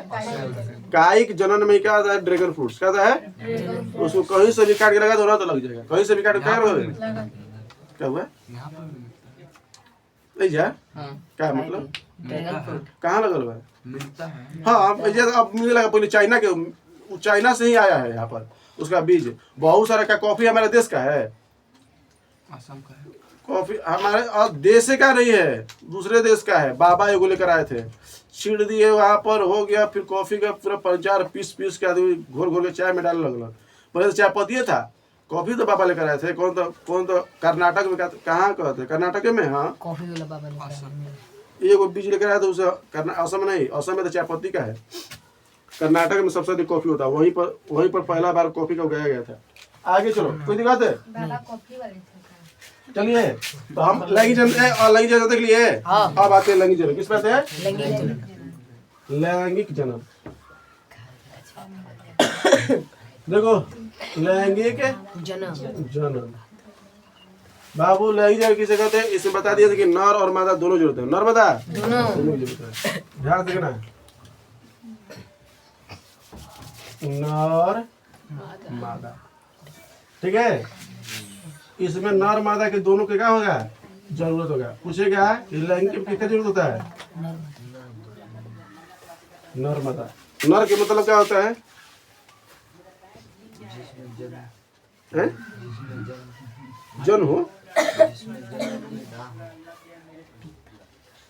कायिक जनन में क्या आता है? Dragon fruits. क्या आता है? उसको कहीं से भी काट के लगा दो ना तो लग जाएगा। कहीं से भी काट के क्या हुआ? नहीं जा क्या मतलब? कहाँ लगल हुआ? मिलता है। हाँ अब मुझे लगा पहले चाइना के, चाइना से ही आया है यहाँ पर उसका बीज। बहुत सारा का कॉफी हमारे देश का है। असम का है कॉफी हमारे देश का नहीं है, दूसरे देश का है। बाबा एगो लेकर आए थे, छीड़ दिए वहां पर, हो गया। फिर कॉफी का पूरा 4 पीस के आदमी घोर घोर के चाय में डालने लगल। पहले तो चाय पत्ती था, कॉफी तो बाबा लेकर आए थे। कौन तो कर्नाटक में, कहाँ कहते? कर्नाटक में। हाँ कॉफी वाला बाबा ने एगो बीज लेकर आया था उसे। असम नहीं, असम में तो चाय पत्ती का है। कर्नाटक में सबसे अधिक कॉफी होता है। वहीं पर पहला बार कॉफी का उगाया गया था। आगे चलो, कोई दिक्कत है? दादा कॉफी वाले थे। चलिए तो हम लैंगिक जनन देख लिए। अब आते हैं लैंगिक जनन। किस पे आते हैं? लैंगिक जनन। देखो लैंगिक जनन बाबू, लैंगिक जनन किसे कहते हैं? इसमें बता दिया था कि नर और मादा दोनों जरूरत है। नर मादा दोनों की जरूरत है। ध्यान से देखना, नर मादा, ठीक है। इसमें नर मादा के दोनों के क्या होगा? जरूरत होगा। पूछेगा लैंगिक किसका जरूरत होता है? नर मादा। नर के मतलब क्या होता है? जन हो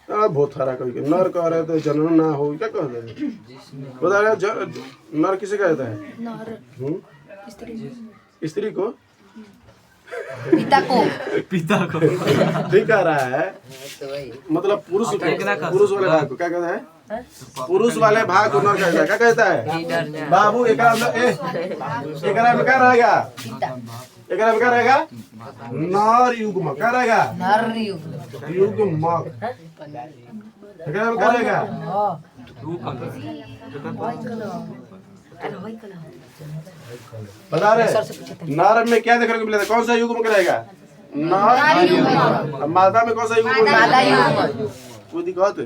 बहुत सारा कभी नर कह रहे तो जनन ना हो, क्या कह रहे बता रहे? नर किसे कहता है? स्त्री को, पिता को ठीक कह रहा है। मतलब पुरुष वाले भाग को क्या कहता है? पुरुष वाले भाग को नर कहता है। क्या कहता है बाबू? एक में क्या रहेगा? एक में क्या रहेगा? नर युग्म। क्या रहेगा? युग्मक। एक में क्या रहेगा? दो कलर बता रहे नर में क्या देखने को मिलेगा? कौन सा युग्म रहेगा? नर। मादा में कौन सा युग्म? कोई दिक्कत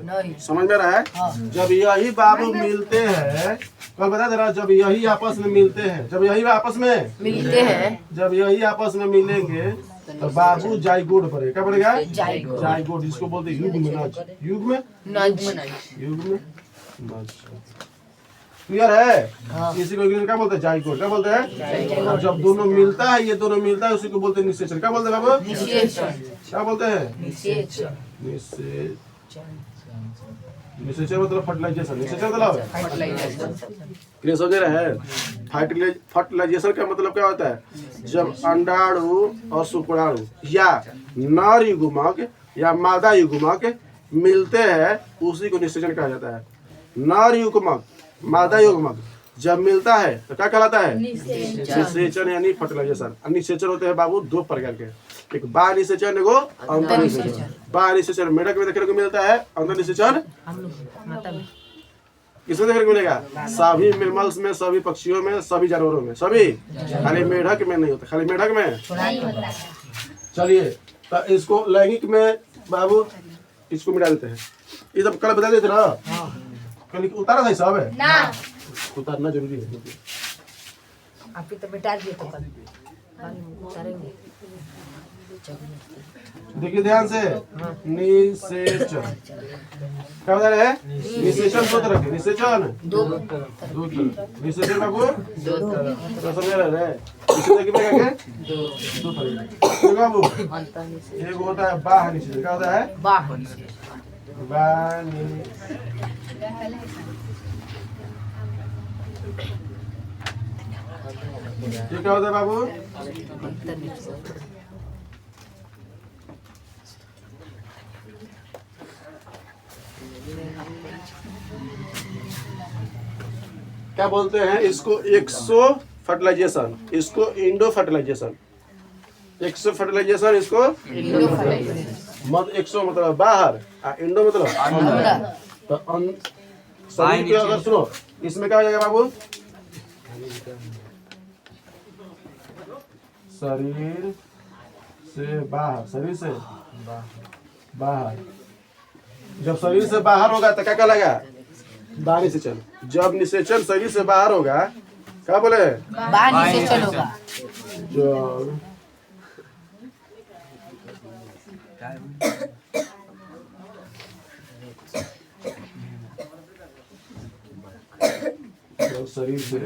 समझ में रहा है? जब यही बाबू मिलते हैं, कल बता दे रहा, जब यही आपस में मिलते हैं, जब यही आपस में मिलते हैं, जब यही आपस में मिलेंगे तो बाबू जाइगोट बनेगा। क्या बनेगा? जाइगोट। इसको बोलते हैं युग्म नज। युग्म नज। क्लियर है? इसी को इंग्लिश में क्या बोलते हैं? जाइगोट। क्या बोलते हैं? और जब दोनों मिलता है, ये दोनों मिलता है, उसी को बोलते हैं निषेचन। क्या बोलते हैं बाबू? क्या बोलते हैं? निषेचन। निषेचन मतलब फर्टिलाइजेशन। निषेचन मतलब क्लियर समझ रहे हैं? फर्टिलाइजेशन का मतलब क्या होता है? जब अंडाणु और शुक्राणु या नर युग्मक या मादा युग्मक मिलते हैं, उसी को निषेचन कहा जाता है। नर युग्मक मादा युग्मक जब मिलता है तो क्या कहलाता है? निषेचन यानी फर्टिलाइजेशन। निषेचन होते हैं बाबू दो प्रकार के, एक बाह्य निषेचन, एगो अंतर निषेचन। बाह्य निषेचन मेढक में देखने को मिलता है। अंतर निषेचन किसमें देखने को मिलेगा? सभी मेमल्स में, सभी पक्षियों में, सभी जानवरों में, सभी। खाली मेढक में नहीं होता। खाली मेढक में। चलिए तो इसको लैंगिक में बाबू इसको मिटा देते हैं। ये सब कल बता देते ना, कल उतारा था सब है ना, उतारना जरूरी है। आप तो बेटा दिए तो कल उतारेंगे। देखिए ध्यान से, निषेचन क्या बता रहे हैं? निषेचन दो तरह के। निषेचन दो तरह। निषेचन बाबू तो समझ रहे हैं? निषेचन कितने का के? दो तरह के बाबू। एक होता है बाह्य निषेचन। क्या होता है? बाह्य निषेचन। ये क्या होता है बाबू? क्या बोलते हैं इसको? एक्सो फर्टिलाइजेशन, इसको इंडो फर्टिलाइजेशन। एक्सो फर्टिलाइजेशन, इसको मत एक्सो मतलब बाहर, इंडो मतलब अंदर। तो शरीर के अगर सुनो, इसमें क्या हो जाएगा बाबू? शरीर से बाहर, शरीर से बाहर। जब शरीर से बाहर होगा तो क्या कहलाएगा? बाह्य निषेचन। जब निषेचन शरीर से बाहर होगा, क्या बोले? बाह्य निषेचन होगा। जब शरीर से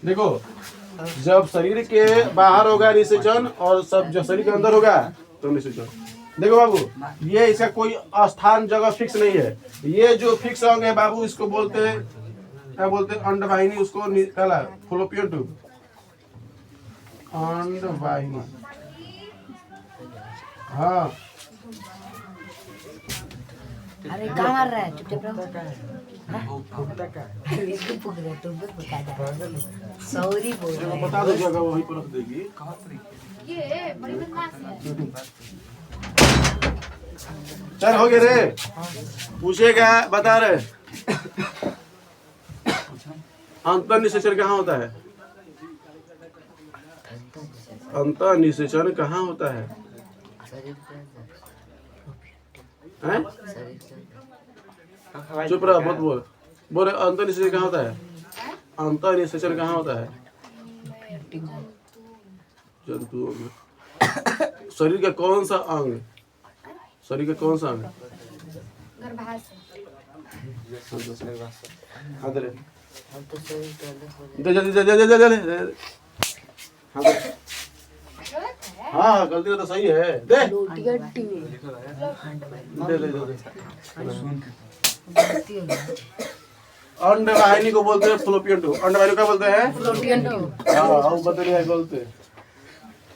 देखो, जब शरीर के बाहर होगा निषेचन और सब जब शरीर के अंदर होगा तो निषेचन। देखो बाबू, ये इसका कोई स्थान जगह फिक्स नहीं है। ये जो फिक्स अंग है बाबू, इसको बोलते हैं, क्या बोलते हैं? अंडवाहिनी। उसको कहला फलोपियन ट्यूब, अंडवाहिनी। हाँ, अरे कहाँ मार रहा है? चुपचाप रहो। इसको पूछ रहे तुम भी बता दो। सॉरी बोल रहे हैं। बता दो जगह वहीं पर रख देगी। ये बड़ी बदमाश है। चल हो गया रे, पूछेगा बता रहे। अंतर निषेचन कहाँ होता है? अंतर निषेचन कहाँ होता है? हैं? चुप रहा, मत बोल। बोले अंतर निषेचन कहाँ होता है? अंतर निषेचन कहाँ होता है? जंतुओं में। शरीर का कौन सा अंग? शरीर का कौन सा अंग? हाँ दे हाँ, गलती तो सही है। दे दे दे दे। अंडवाहिनी को बोलते हैं फ्लोपियन ट्यूब। अंडवाहिनी क्या बोलते हैं? फ्लोटियन ट्यूब। हाँ हम बदले बोलते हैं।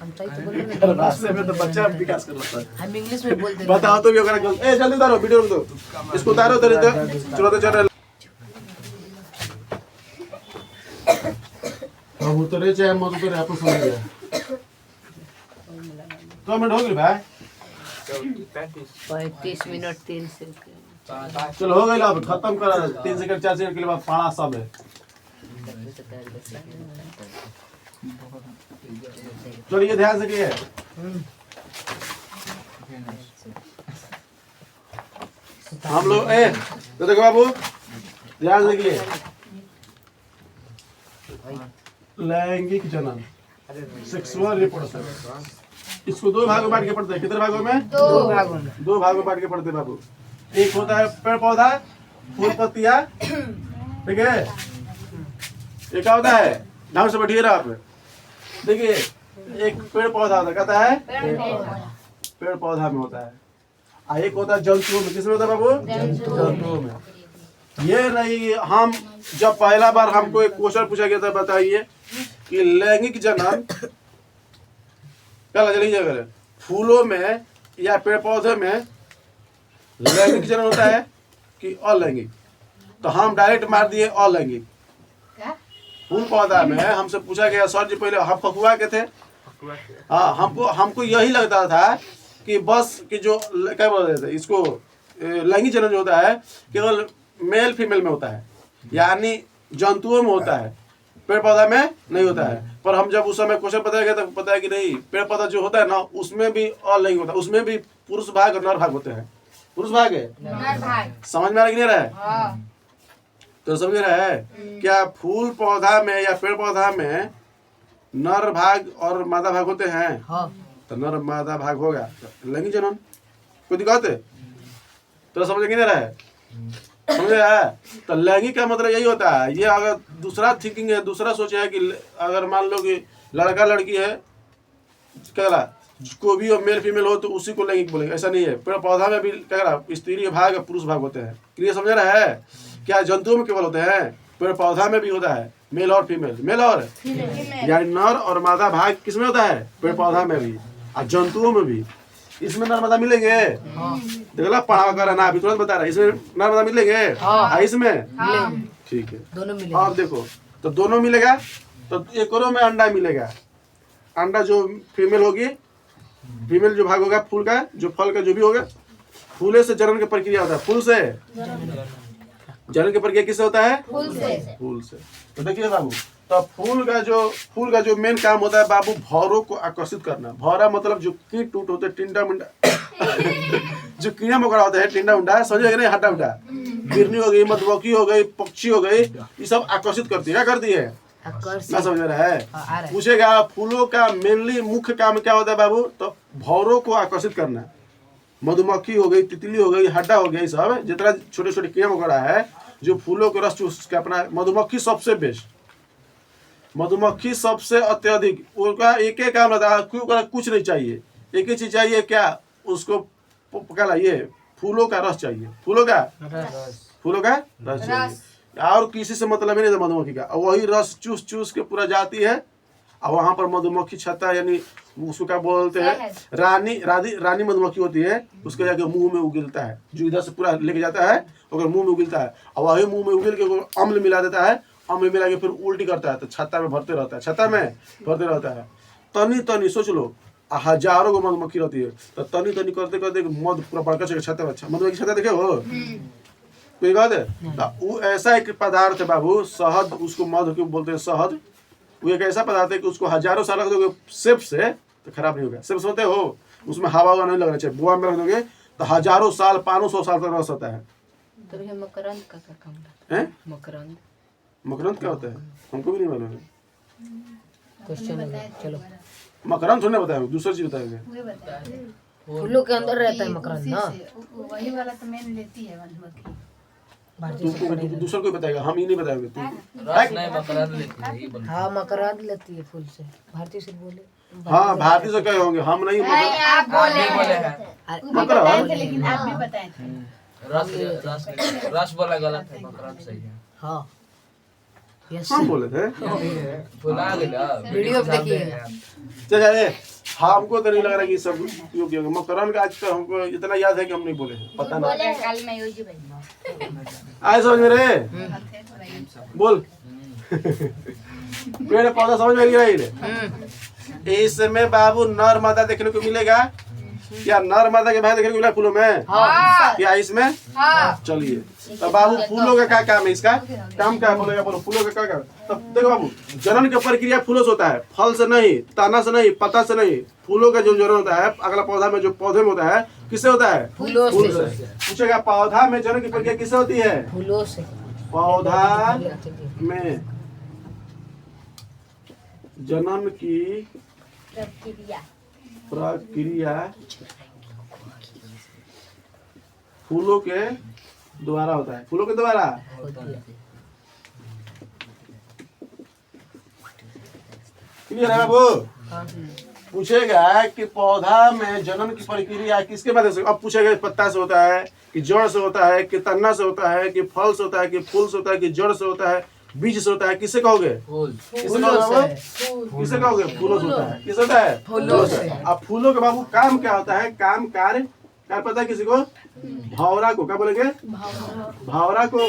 हम सही तो बोल रहे हैं। भाषा में तो बच्चा विकास कर रहा है। हम इंग्लिश में बोलते हैं। बताओ तो भी अगर ए जल्दी उतारो वीडियो में दो इसको उतारो तेरे तो चलो तो चल अब उतरे चाहे मत उतरे आपको समझ गया तो मिनट हो गई भाई 35 मिनट 3 सेकंड। चलो हो गई अब खत्म करा 3 सेकंड 4 सेकंड के लिए बाद पाड़ा सब है चलिए ध्यान से किए हम लोग ए तो देखो बाबू ध्यान से किए लैंगिक जनन सेक्सुअल रिप्रोडक्शन इसको दो भागों में बांट के पढ़ते हैं कितने भागों में दो भागों में दो भागों में बांट के पढ़ते हैं बाबू एक होता है पेड़ पौधा फूल पत्तियां ठीक है एक क्या होता है ढंग से बैठिए आप देखिए एक पेड़ पौधा होता है कहता है पेड़ पौधा में होता है एक होता है जंतुओं में किसमें होता है बाबू जंतुओं में ये नहीं हम जब पहला बार हमको एक क्वेश्चन पूछा गया था बताइए कि लैंगिक जनन क्या जगह फूलों में या पेड़ पौधे में लैंगिक जनन होता है कि अलैंगिक तो हम डायरेक्ट मार दिए अलैंगिक फूल पौधा में हमसे पूछा गया सर जी पहले हम फकुआ के थे हाँ हमको यही लगता था कि बस कि जो क्या बोलते थे इसको लैंगिक जनन जो होता है केवल मेल फीमेल में होता है यानी जंतुओं में होता है पेड़ पौधा में नहीं होता है पर हम जब उस समय क्वेश्चन बताया गया तो पता है कि नहीं पेड़ पौधा जो होता है ना उसमें भी अलैंगिक होता है उसमें भी पुरुष भाग और नर भाग होते हैं पुरुष भाग है समझ में आ रहा कि नहीं रहा है तो समझ रहा है क्या फूल पौधा में या पेड़ पौधा में नर भाग और मादा भाग होते हैं तो नर मादा भाग होगा लैंगिक जनन कोई दिक्कत है तो समझ कि नहीं रहा है समझ रहा है तो लैंगिक का मतलब यही होता है ये अगर दूसरा थिंकिंग है दूसरा सोच है कि अगर मान लो कि लड़का लड़की है क्या कह कोई भी मेल फीमेल हो तो उसी को लैंगिक बोलेंगे ऐसा नहीं है पेड़ पौधा में भी क्या कह रहा स्त्री भाग और पुरुष भाग होते हैं क्लियर समझ रहा है क्या जंतुओं में केवल होते हैं पेड़ पौधा में भी होता है मेल और फीमेल मेल और यानी नर और मादा भाग किसमें होता है पेड़ पौधा में भी और जंतुओं में भी इसमें नर मादा मिलेंगे देखला पढ़ा कर ना अभी तुरंत बता रहा है इसमें नर मादा मिलेंगे इसमें ठीक है दोनों मिलेंगे अब देखो तो दोनों मिलेगा तो एक और में अंडा मिलेगा अंडा जो फीमेल होगी फीमेल जो भाग होगा फूल का जो फल का जो भी होगा फूले से जनन की प्रक्रिया होता है फूल से जनन की प्रक्रिया किससे होता है फूल से तो देखिए बाबू तो फूल का जो मेन काम होता है बाबू भौरों को आकर्षित करना भौरा मतलब जो कीट टूट होते हैं टिंडा मुंडा जो कीड़ा मकोड़ा होता है टिंडा मुंडा समझे नहीं हड्डा उड्डा बिरनी हो गई मधुमक्खी हो गई पक्षी हो गई ये सब आकर्षित करती है क्या करती है ना समझ रहा है पूछेगा फूलों का मेनली मुख्य काम क्या होता है बाबू तो भौरों को आकर्षित करना मधुमक्खी हो गई तितली हो गई हड्डा हो गई सब जितना छोटे छोटे कीड़ा मकोड़ा है जो फूलों के रस चूस के अपना मधुमक्खी सबसे बेस्ट मधुमक्खी सबसे अत्यधिक उनका एक ही काम रहता है क्यों कुछ नहीं चाहिए एक ही चीज चाहिए क्या उसको क्या ये फूलों का रस चाहिए फूलों का रस चाहिए और किसी से मतलब ही नहीं था मधुमक्खी का वही रस चूस चूस के पूरा जाती है और वहां पर मधुमक्खी छत्ता यानी उसको क्या बोलते हैं रानी मधुमक्खी होती है उसके जाके मुंह में उगिलता है जो इधर से पूरा लेके जाता है अगर मुंह में उगिलता है और वही मुंह में उगिल के अम्ल मिला देता है अम्ल मिला के फिर उल्टी करता है तो छत्ता में भरते रहता है तनी तनी सोच लो हजारों को मधुमक्खी रहती है तो तनी तनी करते करते मध पूरा बड़का छत्ता अच्छा मधुमक्खी छत्ता देखे हो कोई बात है वो ऐसा एक पदार्थ है बाबू शहद उसको मध क्यों बोलते हैं शहद वो एक ऐसा पदार्थ है कि उसको हजारों साल रख दोगे सेफ से तो खराब नहीं होगा सेफ सोते हो उसमें हवा नहीं लगना चाहिए बुआ में रख दोगे तो हजारों साल 500 साल तक रह सकता है तो ये मकरंद का क्या काम है मकरंद क्या होता है हमको भी नहीं मालूम है क्वेश्चन चलो मकरंद थोड़ी बताएंगे दूसरी चीज बताएंगे फूलों के अंदर रहता है मकरंद ना वही वाला तो मैंने लेती है मधुमक्खी दूसरा कोई बताएगा हम ही नहीं बताएंगे हाँ मकरंद लेती है फूल से भारतीय से बोले हाँ भारतीय से क्या होंगे हम नहीं आप बोले लेकिन आप भी बताए थे रस बोला गलत है मकरंद सही है हाँ यस हम बोले थे वीडियो पे देखिए। चलिए हमको तो नहीं लग रहा कि सब योग्य होगा। मकरन का आज तो हमको इतना याद है कि हम नहीं बोले हैं, पता ना कल मैं यूजी भाई आए समझ में रे बोल पेड़ पौधा समझ में नहीं रही इसमें बाबू नर मादा देखने को मिलेगा या नर मादा के भाई देखने को मिला फूलों में क्या इसमें चलिए तो बाबू फूलों का क्या काम है इसका काम क्या बोलेगा बोलो फूलों का क्या काम तब देखो बाबू जनन की प्रक्रिया फूलों से होता है फल से नहीं तना से नहीं पत्ता से नहीं फूलों का जो जनन होता है अगला पौधा में जो पौधे में होता है किससे होता है फूलों फूल से। से पूछेगा पौधा में जनन की प्रक्रिया किससे होती है फूलों से। पौधा में जनन की प्रक्रिया फूलों के द्वारा होता है फूलों के द्वारा क्लियर है बाबू पूछेगा कि पौधा में जनन की प्रक्रिया किसके माध्यम से अब पूछेगा पत्ता से होता है कि जड़ से होता है कि तना से होता है कि फल से होता है कि फूल से होता है कि जड़ से होता है बीज से होता है किससे कहोगे किससे कहोगे किससे कहोगे फूलों से होता है किससे होता है फूलों से। अब फूलों के बाबू काम क्या होता है काम कार्य क्या पता है किसी को भावरा को क्या बोलेंगे भावरा को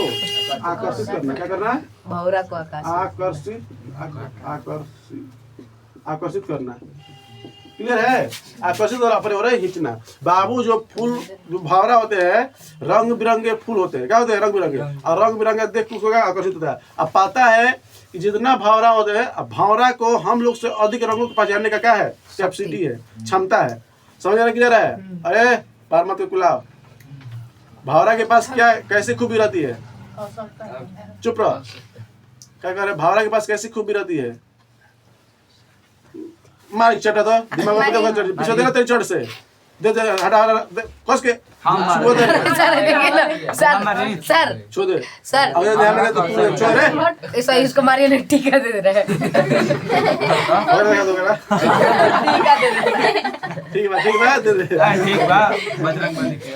आकर्षित करना क्या करना है भौरा को आकाश आकर्षित करना क्लियर है आकर्षित और अपने हो रहे खींचना बाबू जो फूल जो भावरा होते हैं रंग बिरंगे फूल होते हैं क्या होते हैं रंग बिरंगे और रंग बिरंगे देख के उसको क्या आकर्षित होता है अब पता है कि जितना भावरा होते हैं अब भावरा को हम लोग से अधिक रंगों को पहचानने का क्या है कैपेसिटी है क्षमता है समझ रहे क्लियर है अरे पार मत कुलाओ भावरा के पास क्या कैसी खूबी रहती है चुप रहो क्या कह रहे भावरा के पास कैसी खूबी रहती है मार चटा तो दिमाग में पीछे देना तेरे चढ़ से दे हटा कस के छुओ दे सर छुओ दे सर अब ध्यान लगा तो तू छुओ रे ऐसा इसको मारिए ने टीका दे रहा है और लगा दो मेरा टीका दे रहा है ठीक है दे दे ठीक बा बजरंग बली के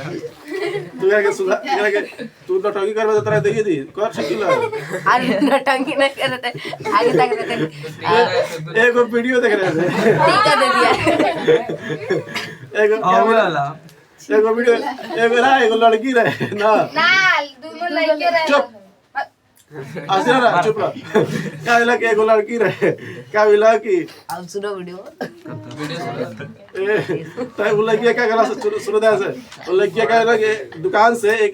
तू क्या के सुधा के तू नौटंकी कर में तेरा देखी थी कर शकील अरे नटंकी नहीं कर रहे थे आगे तक रहते एक वीडियो देख रहे थे टीका दे दिया एक वीडियो एक लड़की रहे ना दोनों लड़के रहे चुप आसिरा ना चुप रह क्या मिला कि एक लड़की रहे क्या मिला कि अब सुनो वीडियो तो वो लड़किया क्या करा सुनो ध्यान से वो लड़किया क्या करा कि दुकान से एक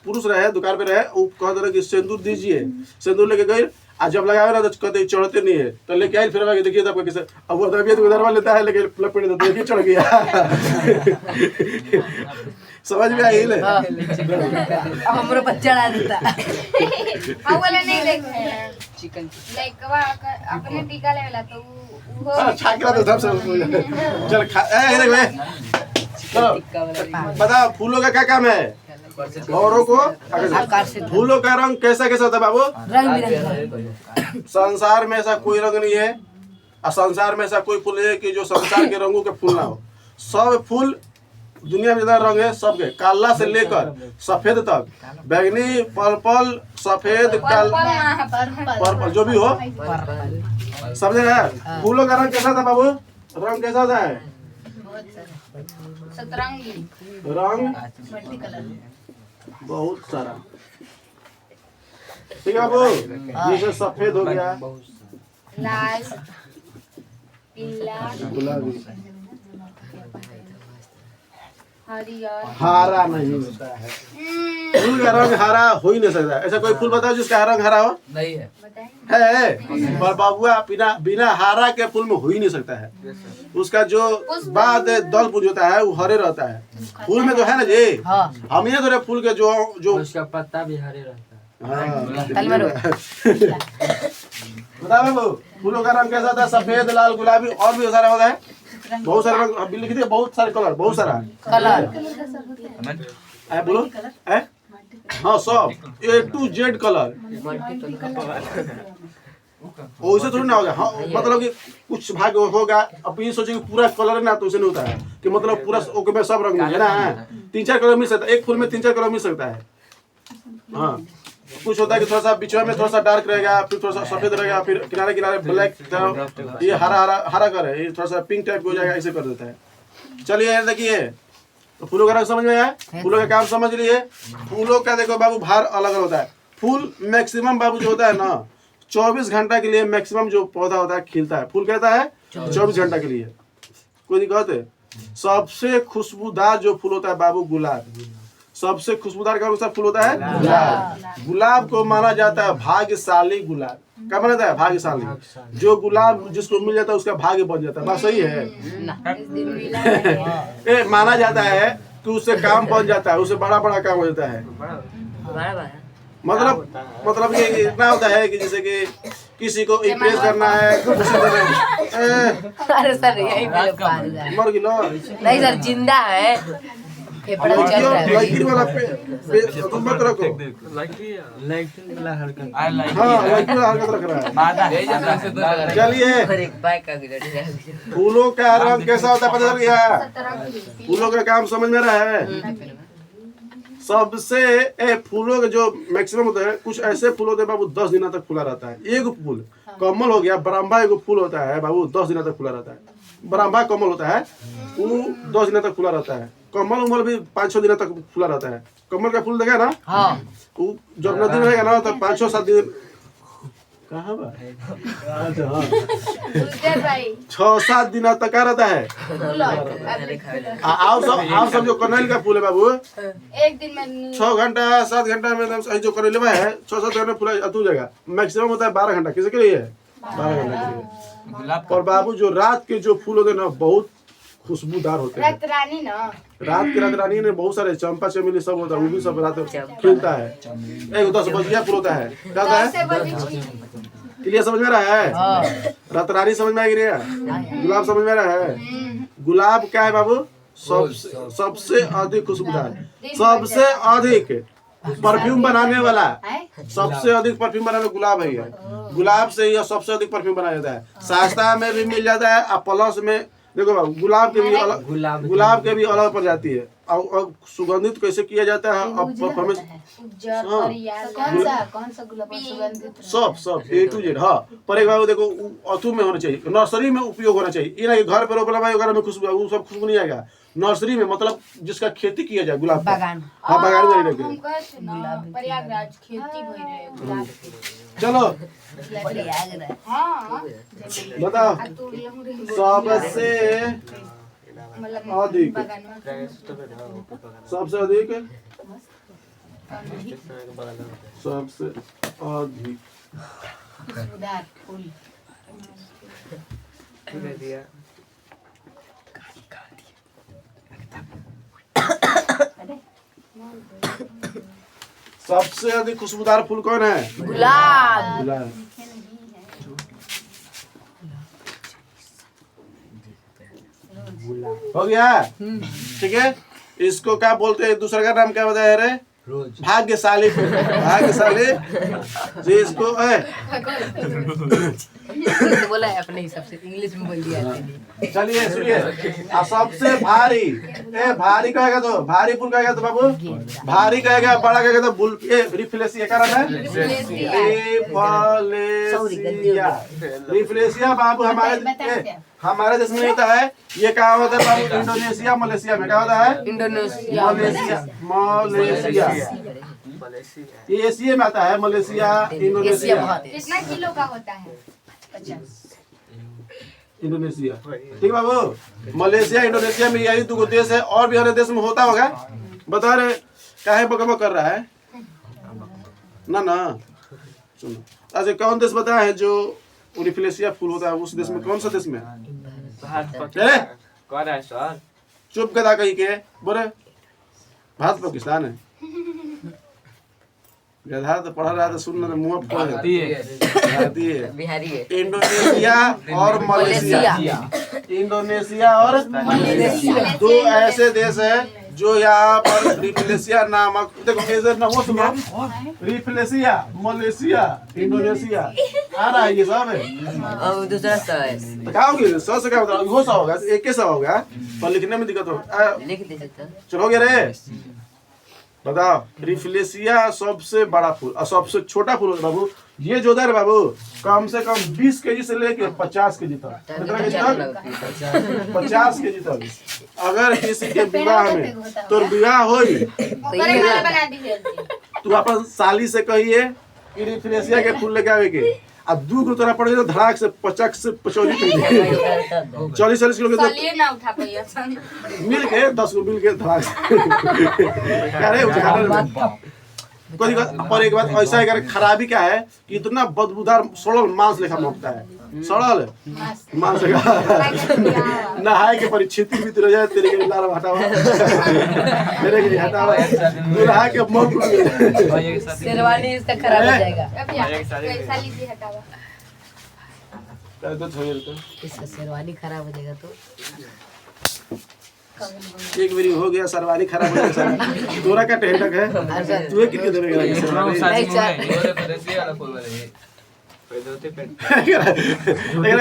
पुरुष रहे दुकान पे रहे वो कह दे रहा कि सिंदूर दीजिए सिंदूर लेके गई आज जब लगावे ना तो कहते चढ़ते नहीं है तो लेके आई फिर देखिए तब किसे अब वो तबियत उधर लेता है लेकिन लपेट देता है चढ़ गया समझ में आई ले अब हमरो पर चढ़ा देता हम वाला नहीं देखे चिकन लाइकवा अपने टीका लेला तो वो छाकरा तो सबसे चल खा ए देख चलो बता फूलों का क्या काम है औरों को फूलों का रंग कैसा कैसा होता है बाबू रंग बिरंगा संसार में ऐसा कोई रंग नहीं है और संसार में ऐसा कोई फूल है कि जो संसार के रंगों के फूल ना हो सब फूल दुनिया में जितना रंग है सबके काला से लेकर सफेद तक बैंगनी पर्पल सफेद पर्पल जो भी हो समझे ना फूलों का रंग कैसा था बाबू रंग कैसा था है सतरंगी रंग बहुत सारा ठीक है बाबू जैसे सफेद हो गया लाल पीला गुलाबी हरियर हरा नहीं होता है फूल का रंग हरा हो ही नहीं सकता ऐसा कोई फूल बताओ जिसका रंग हरा हो नहीं है बताएं है पर बाबुआ बिना बिना हरा के फूल में हो ही नहीं सकता है उसका जो बाद दल पुंज होता है वो हरे रहता है फूल में तो है ना जी हाँ हम ये तो फूल के जो उसका पत्ता भी हरे रहता है हाँ ताली मारो बता बाबू फूलों का रंग कैसा था सफेद लाल गुलाबी और भी सारा होता है बहुत सारे रंग अभी लिख दिए बहुत सारे कलर बहुत सारा कलर है बोलो है हाँ सब A to Z कलर वैसे थोड़ी ना होगा हाँ मतलब कि कुछ भाग होगा अब ये सोचे कि पूरा कलर ना तो उसे नहीं होता है कि मतलब पूरा ओके में सब रंग है ना 3-4 कलर मिल सकता है एक फूल में 3-4 कलर मिल सकता है हाँ कुछ होता है कि थोड़ा सा बीच में थोड़ा सा डार्क रहेगा, फिर थोड़ा सा सफेद रहेगा, फिर किनारे किनारे ब्लैक, ये हरा हरा हरा करे, ये थोड़ा सा पिंक टाइप हो जाएगा, ऐसे कर देता है। चलिए यार देखिए, तो फूलों का रंग समझ में आया, फूलों का काम समझ लिए। फूलों का देखो बाबू भार अलग अलग होता है। फूल मैक्सिमम बाबू जो होता है ना 24 घंटा के लिए मैक्सिमम जो पौधा होता है खिलता है। फूल कहता है 24 घंटा के लिए, कोई दिक्कत है। सबसे खुशबूदार जो फूल होता है बाबू गुलाब, सबसे खुशबूदार कौन सा फूल होता है? गुलाब। गुलाब को माना जाता है भाग्यशाली गुलाब। क्या माना जाता है? भाग्यशाली। जो गुलाब जिसको मिल जाता है उसका भाग्य बन जाता है। बात सही है? ए, माना जाता है कि उससे काम बन जाता है, उससे बड़ा बड़ा काम हो जाता है। मतलब ये इतना होता है कि जैसे कि किसी को इम्प्रेस करना है, अरे सर यही मेरे पास है। मर गिलो नहीं सर जिंदा है, फेफड़ा चल रहा है। लड़की वाला तुम मत रखो। लाइटिंग वाला हरकत। हाँ लड़की वाला हरकत रख रहा है। चलिए, फूलों का रंग कैसा होता है पता चल गया? फूलों का काम समझ में रहा है? सबसे फूलों के जो मैक्सिमम होता है, कुछ ऐसे फूल होते हैं बाबू 10 दिनों तक खुला रहता है। एक फूल कमल हो गया, ब्रह्मा एक फूल होता है बाबू 10 दिनों तक खुला रहता है। ब्रह्मा कमल होता है वो 10 दिनों तक खुला रहता है। कमल उमल भी 5-6 दिनों तक खुला रहता है। कमल का फूल देखा ना, वो जब नदी में रहेगा ना तो 5-6-7 दिन कहाँ बा? अच्छा हाँ 6-7 दिन तक क्या रहता है। आप सब जो कनैल का फूल है बाबू एक दिन में 6 घंटा 7 घंटा में जो कनैल है 6-7 घंटा फूल अतु जाएगा। मैक्सिमम होता है 12 घंटा। किसी के लिए? 12 घंटा के लिए। और बाबू जो रात के जो फूल होते हैं ना बहुत खुशबूदार होते हैं। रात रानी ना, रात के रात रानी ने बहुत सारे चंपा चमेली सब होता है, वो भी सब रात खिलता है। एक 10 बजिया फूल होता है, क्या होता है? क्लियर समझ में रहा है? रात रानी समझ में आ गई? गुलाब समझ में रहा है? गुलाब क्या है बाबू? सबसे अधिक खुशबूदार, सबसे अधिक परफ्यूम बनाने वाला, सबसे अधिक परफ्यूम बनाने वाला गुलाब है। गुलाब से ही सबसे अधिक परफ्यूम बनाया जाता है। सस्ता में भी मिल जाता है और प्लस में देखो बाबू गुलाब के भी अलग प्रजाति है। और सुगंधित कैसे किया जाता है अब परफॉर्मेंस कौन सा गुलाब सुगंधित? सब A to Z। हाँ पर एक बार देखो अथु में होना चाहिए, नर्सरी में उपयोग होना चाहिए। ये ना घर पे रोपला भाई वगैरह में खुशबू वो सब खुशबू नहीं आएगा। नर्सरी में मतलब जिसका खेती किया जाए गुलाब का। हाँ बागान में रखे। प्रयागराज खेती भई रहे गुलाब की। चलो हाँ बताओ सबसे अधिक सबसे अधिक खुशबूदार फूल सबसे अधिक खुशबूदार फूल कौन है? गुलाब। गुलाब। हो गया ठीक है। इसको क्या बोलते हैं? दूसरा का नाम क्या बताया रे? भाग्यशाली फूल। भाग्यशाली जिसको बोला है अपने हिसाब से, इंग्लिश में बोल दिया। चलिए सुनिए, सबसे भारी भारी कहेगा तो भारी फूल कहेगा तो बाबू भारी कहेगा, बड़ा कहेगा तो बुल रिफ्लेसिया का नाम है रिफ्लेसिया बाबू। हमारे देश में होता है। ये क्या होता है बाबू? इंडोनेशिया मलेशिया में क्या होता है? इंडोनेशिया मलेशिया ये एशिया में आता है। Malaysia Indonesia. कितना किलो का होता है? 50। इंडोनेशिया ठीक बाबू। मलेशिया इंडोनेशिया में यही 2 देश है। और भी हर देश में होता होगा। बता रहे काहे बकबक कर रहा है ना सुनो। अच्छा कौन देश बताया है जो रिफ्लेसिया फूल होता है? उस देश में कौन सा देश में? चुप कदा कही के बोले भारत पाकिस्तान है। गधा तो पढ़ा रहा था सुनना तो मुंह भारतीय बिहारी है। इंडोनेशिया और मलेशिया। इंडोनेशिया और मलेशिया 2 ऐसे देश है जो यहाँ पर रिफ्लेसिया नामक देखो मेजर ना हो सुनो। रिफ्लेसिया मलेशिया इंडोनेशिया आ रहा है ये सब है। और दूसरा है क्या होगी? 100 से क्या बताओ? हो सा होगा एक के सा होगा पर लिखने में दिक्कत हो। लिख दे सकते। चलो गया रे बताओ रिफ्लेसिया सबसे बड़ा फूल और सबसे छोटा फूल होता है बाबू। ये जो है बाबू कम से कम 20 केजी से लेके 50 केजी तक। कितना केजी तक? 50 केजी तक। अगर किसी के विवाह में तो विवाह होई तू अपन साली से कहिए कि रिफ्लेसिया के फूल लेके आवे के आ 2 को तोरा पड़ जाए धड़ाक से 50 से 40 40 किलो के सालिए ना उठा पाइए मिल के 10 को मिल के धड़ाक से अरे उठा कोई पर एक बात ऐसा है खराबी क्या है कि इतना बदबूदार सड़ल मांस लेखा महकता है। सड़ल मांस नहाए के परीक्षित भी रह जाए तेरे के लार हटावा तेरे के हटावा दूल्हा के मुंह शेरवानी इसका खराब हो जाएगा। साली से हटावा तो छोड़ तो इसका शेरवानी खराब हो जाएगा तो एक बारी हो गया सरवानी खराब हो गया तोरा का टेंटक है तू कितने देवेगा लेकिन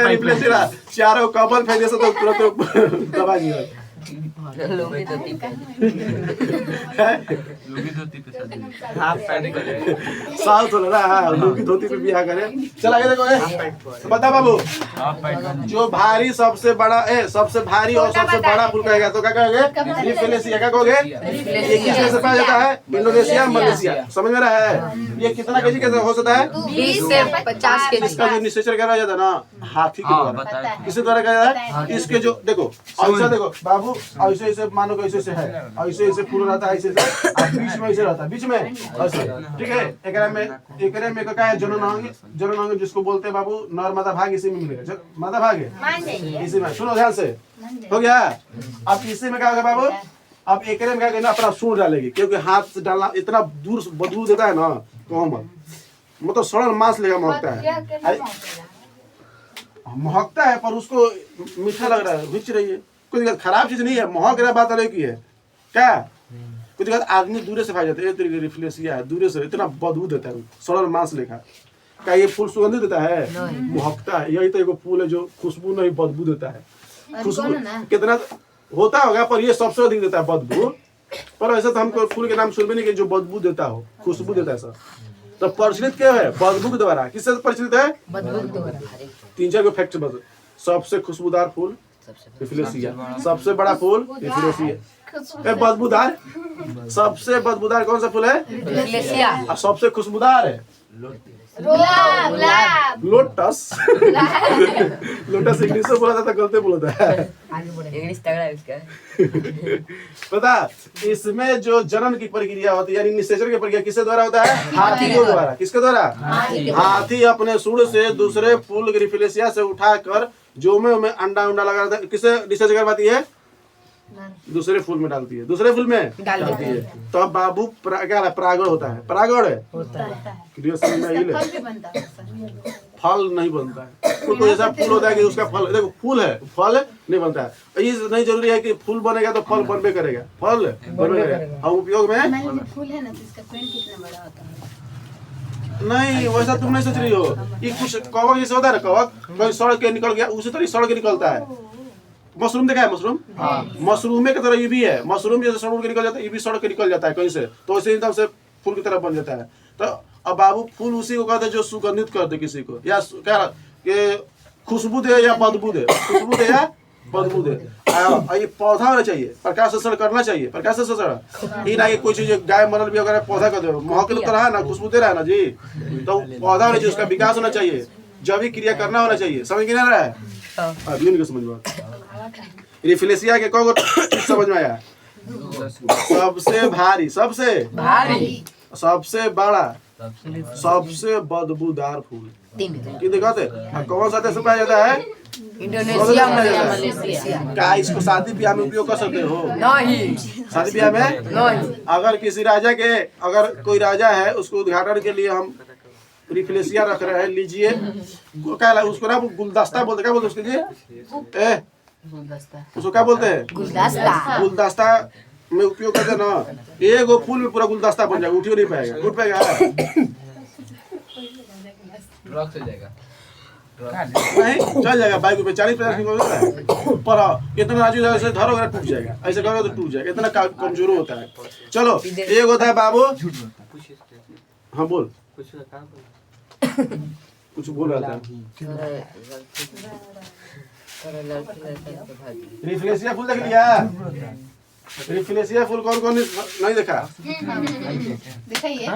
रिप्लेस चारों कबल फेंक दे तो तुरंत दबा दिया लोगे धोती पे हाफ पैंट करे साल तो लगा हां लुंगी धोती पे बियाह करे। चल आगे देखो बता बाबू हाफ पैंट जो भारी सबसे बड़ा सबसे भारी और सबसे बड़ा फूल कहेगा तो क्या कहोगे? रिफ्लेसिया। क्या कहोगे? ये किसमें से पाया जाता है? Indonesia Malaysia. समझ में रहा है? ये कितना केजी कैसे हो सकता है? 20 से 50 केजी। इसका जो निश्चय करा जाता है ना हाथी के द्वारा। किसके द्वारा करा जाता है? इसके जो देखो ऐसा देखो बाबू ऐसे ऐसे मानो कि ऐसे है ऐसे ऐसे फूल रहता है ऐसे बीच में ऐसे रहता है बीच में ऐसे ठीक है। एकरे में क्या है? जननांग जिसको बोलते हैं बाबू नर्मदा भाग इसी में मिलेगा। मादा भाग है इसी में। सुनो ध्यान से हो गया। अब इसी में क्या होगा बाबू? अब एकरे में क्या करना अपना सूर डालेगी क्योंकि हाथ से डालना इतना दूर बदबू देता है ना तो मतलब सड़न मांस लेगा महकता है महकता है पर उसको मीठा लग रहा है बिच रही है। कोई दिक्कत खराब चीज नहीं है महक रहा बात अलग की है क्या? कोई दिक्कत आदमी दूर से खा जाता है। तरीके रिफ्लेसिया है दूर से इतना बदबू देता है सड़न मांस लेखा। क्या ये फूल सुगंधित देता है? महकता है। यही तो एक फूल है जो खुशबू नहीं बदबू देता है। खुशबू कितना होता होगा पर ये सबसे अधिक देता है बदबू। पर ऐसा तो हमको फूल के नाम सुन भी नहीं कि जो बदबू देता हो खुशबू देता है सर। तो प्रचलित क्या है? बदबू के द्वारा। किससे प्रचलित है? बदबू के द्वारा। 3-4 को फैक्ट बता। सबसे खुशबूदार फूल रिफ्लेसिया। सबसे बड़ा फूल रिफ्लेसिया। बदबूदार सबसे बदबूदार कौन सा फूल है? रिफ्लेसिया। और सबसे खुशबूदार है लोटस। लोटस इंग्लिश में बोला था तो गलती बोला था। इंग्लिश तगड़ा है उसका। पता इसमें जो जन्म की प्रक्रिया होती है यानी निषेचन की प्रक्रिया किसके द्वारा होता है? हाथी के द्वारा। किसके द्वारा? हाथी अपने सूंड से दूसरे फूल रिफ्लेसिया से उठाकर जो में अंडा लगा रहता है किसे निषेचन करवाती है? दूसरे फूल में डालती है। दूसरे फूल में डालती है तो अब बाबू क्या परागण होता है। परागण होता है फल नहीं बनता है। कोई ऐसा फूल होता है कि उसका फल देखो फूल है फल नहीं बनता है। ये नहीं जरूरी है कि फूल बनेगा तो फल बनबे करेगा। फल बनबे करेगा हम उपयोग में फूल है ना तो इसका पेड़ कितना बड़ा होता है? नहीं वैसा तुम नहीं सोच रही हो। ये कुछ कवक जैसे होता है ना कवक कोई सड़ के निकल गया उसी तरह सड़ के निकलता है। मशरूम देखा है? मशरूम मशरूम की तरह ये भी है। मशरूम जैसे सड़ के निकल जाता है ये भी सड़ के निकल जाता है कहीं से तो उसी हिसाब से फूल की तरह बन जाता है। तो अब बाबू फूल उसी को कहते हैं जो सुगंधित कर दे किसी को या क्या कि खुशबू दे या बदबू दे। खुशबू दे या बदबू दे। ये पौधा होना चाहिए प्रकाश संश्लेषण करना चाहिए। प्रकाश संश्लेषण ये ना कि कोई चीज गाय मरल भी अगर पौधा कर दे महक तो रहा है ना खुशबू दे रहा है ना जी तो पौधा होना चाहिए उसका विकास होना चाहिए जैविक क्रिया करना होना चाहिए। समझ में नहीं रहा है? अभी नहीं समझ में। रिफ्लेसिया के कौन समझ में आया? सबसे भारी सबसे बड़ा सबसे बदबूदार फूल की दिक्कत है। कौन सा देश में पाया जाता है? Indonesia Malaysia. क्या इसको शादी ब्याह में उपयोग कर सकते हो? नहीं। शादी ब्याह में नहीं। अगर किसी राजा के अगर कोई राजा है उसको उद्घाटन के लिए हम रिफ्लेसिया रख रहे हैं लीजिए क्या उसको ना गुलदस्ता बोलते क्या बोलते उसके लिए उसको क्या बोलते हैं? गुलदस्ता में उपयोग करते ना एक फूल में पूरा गुलदस्ता बन जाएगा। उठ नहीं पाएगा उठ पाएगा नहीं चल जाएगा बाइक पे 40-50 किलोमीटर पर इतना राजू ऐसे धरोगे टूट जाएगा, ऐसे करोगे तो टूट जाएगा, इतना कमजोर होता है। चलो एक होता है बाबू, हाँ बोल कुछ बोल रहा था। रिफ्लेक्सिया फूल देख लिया? रिफ्लेक्सिया फूल कौन कौन नहीं देखा? दिखाइए।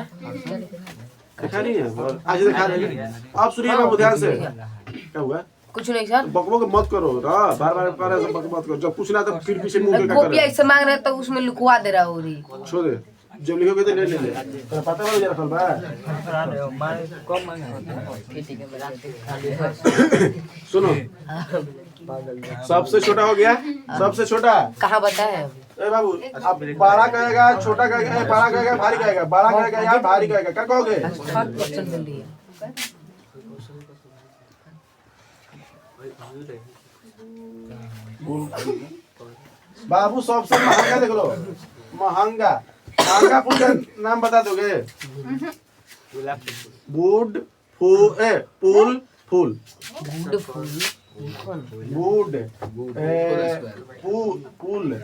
देखा नहीं है? आज दिखा रहे हैं। आप सुनिए बाबू ध्यान से। क्या हुआ? कुछ नहीं सर। बकबक मत करो ना, बार बार कर ऐसे बक मत करो। जब पूछना तो फिर पीछे मुंह के क्या कॉपी करे? ऐसे मांग रहे तो उसमें लिखवा दे रहा हो रही। छोड़ दे, जब लिखोगे तो ले ले। तेरा पता है जरा फल बा? सुनो, सबसे छोटा हो गया, सबसे छोटा कहाँ बता है? ए बाबू, अब बड़ा कहेगा, छोटा कहेगा, बड़ा कहेगा, भारी कहेगा, बड़ा कहेगा या भारी कहेगा, क्या कहोगे? 60% मिल रही है। बाबू सबसे महंगा देख लो, महंगा महंगा फूल का नाम बता दोगे? Wood full, pull full, good full. Wood pull full.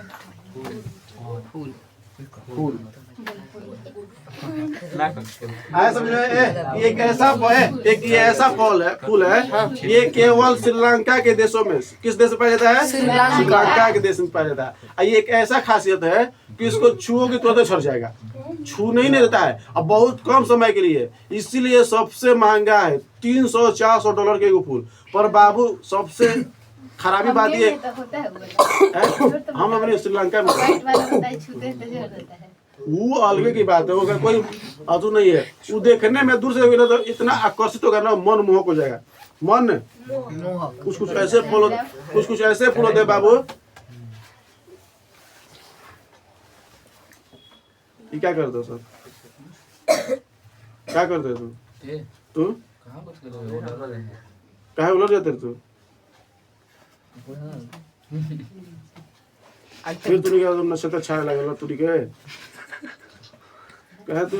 फूल आया समझ में? एक ऐसा है, एक ये ऐसा फूल है, ये केवल श्रीलंका के देशों में, किस देश में पाया जाता है? श्रीलंका के देश में पाया जाता है। ये एक ऐसा खासियत है कि इसको छुओगे तो झड़ जाएगा, छूने ही नहीं देता है, अब बहुत कम समय के लिए, इसीलिए सबसे महंगा है। $300-400 के एगो फूल। पर बाबू सबसे खराबी बात ये हम अपने श्रीलंका में वो अलग की बात है, वो कोई अधू नहीं है। वो देखने में दूर से तो इतना आकर्षित होगा ना, मन मोहक हो जाएगा। मन कुछ ऐसे फूल, कुछ ऐसे फूल होते हैं बाबू। ये क्या करते हो सर? क्या करते तू कहाँ उलट जाते तू? फिर तू क्या नशे का छाया लगेगा तू के कहे तू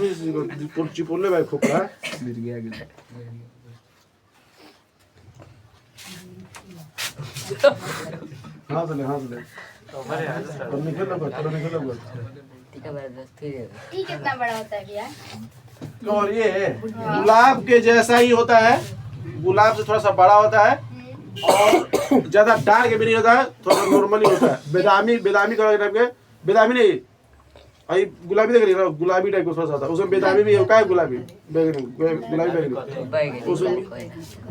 चिपोले भाई खोपड़ा हाँ चले निकल लो ठीक कितना बड़ा होता है भैया? और ये गुलाब के जैसा ही होता है, गुलाब से थोड़ा सा बड़ा होता है और ज्यादा डार्क भी नहीं होता है, थोड़ा नॉर्मली होता है। बेदामी टाइप के, बेदामी नहीं, भाई गुलाबी देख रही है, गुलाबी टाइप का थोड़ा सा होता है, उसमें बेदामी भी होता है, गुलाबी बैगनी, उसमें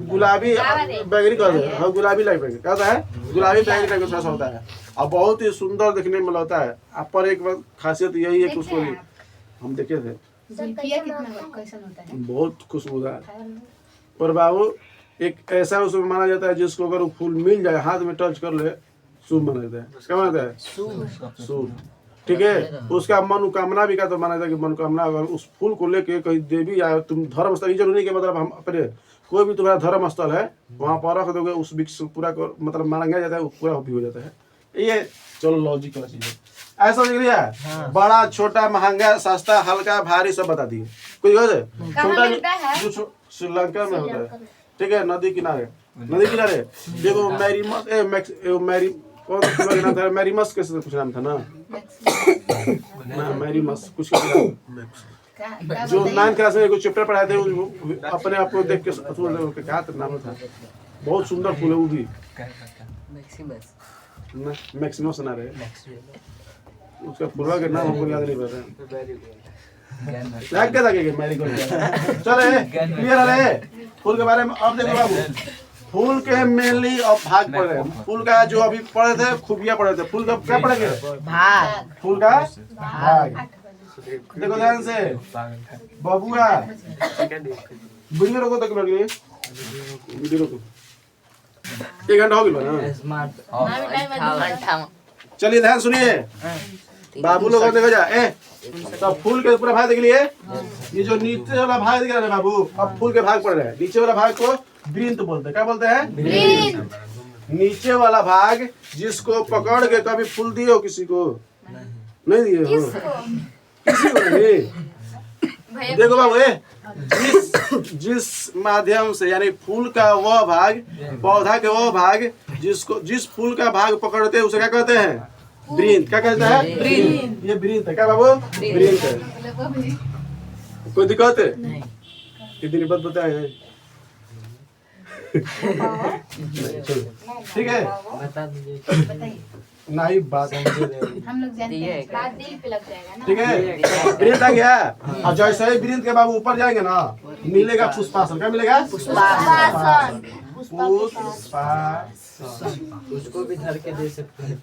गुलाबी बैगनी कहते हैं, हाँ गुलाबी लाइफ कहता है, गुलाबी बैगनी टाइप का थोड़ा सा होता है और बहुत ही सुंदर देखने में लगता है। आप पर एक खासियत यही है कि उसको हम देखे थे, कैसन होता है? बहुत खुशबूदार। पर बाबू एक ऐसा उसमें माना जाता है जिसको अगर वो फूल मिल जाए, हाथ में टच कर ले, शुभ माना जाता है। क्या माना जाता है? शुभ। ठीक है, उसका मनोकामना भी का तो माना जाता है कि मनोकामना अगर उस फूल को लेके कहीं देवी या तुम धर्म स्थल, जरूरी नहीं कि मतलब हम अपने कोई भी तुम्हारा धर्म स्थल है वहाँ पर रख दोगे, उस वृक्ष पूरा मतलब माना जाता है, वो पूरा भी हो जाता है। ये चलो लॉजिक वाला चीज है। ऐसा समझ लिया? बड़ा छोटा महंगा सस्ता हल्का भारी सब बता दिए। कोई छोटा जो श्रीलंका में होता है, ठीक है, नदी किनारे देखो मैरी कौन नाम था? मैरीमस कैसे कुछ नाम था ना, मैरीमस कुछ जो 9th क्लास में कुछ चैप्टर पढ़ाए थे, अपने आप को देख के क्या नाम था, बहुत सुंदर फूल है वो भी। मैक्सिमस ना रहे, उसका पूरा का नाम हमको याद नहीं पड़ रहा। क्या था मैरीगोल्ड? चले क्लियर है फूल के बारे में। अब देखो बाबू, फूल के मेनली अब भाग पढ़ रहे हैं। फूल का जो अभी पढ़े थे खूबियां पढ़े थे, फूल का क्या पढ़ेंगे? भाग। फूल का भाग। देखो ध्यान से बबुआ, वीडियो रोको तक लगे, वीडियो रोको, 1 घंटा हो गया ना। चलिए ध्यान सुनिए बाबू लोग, देखो जा सब फूल के पूरा भाग देख लिए। ये जो नीचे वाला भाग दिख रहा है बाबू, अब फूल के भाग पड़ रहे हैं। नीचे वाला भाग को वृंत बोलते हैं। क्या बोलते हैं? नीचे वाला भाग जिसको पकड़ के कभी फूल दिए हो किसी को? नहीं दिए हो? किसी को नहीं? देखो बाबू जिस माध्यम से यानी फूल का वह भाग पौधा के वह भाग जिस फूल का भाग पकड़ते हैं उसे क्या कहते हैं? वृंत। क्या कहते हैं? वृंत। ये वृंत है क्या बाबू? वृंत है। कोई दिक्कत है? नहीं। कितनी बात बताए हैं? ठीक है, बता दीजिए। नहीं बात हम लोग जानते हैं बात दिल पे लग जाएगा ना। ठीक है। वृंत आ गया और जैसे ही वृंत के बाबू ऊपर जाएंगे ना मिलेगा पुष्पासन। क्या मिलेगा? पुष्पासन। उसको भी धर के दे सकते हैं।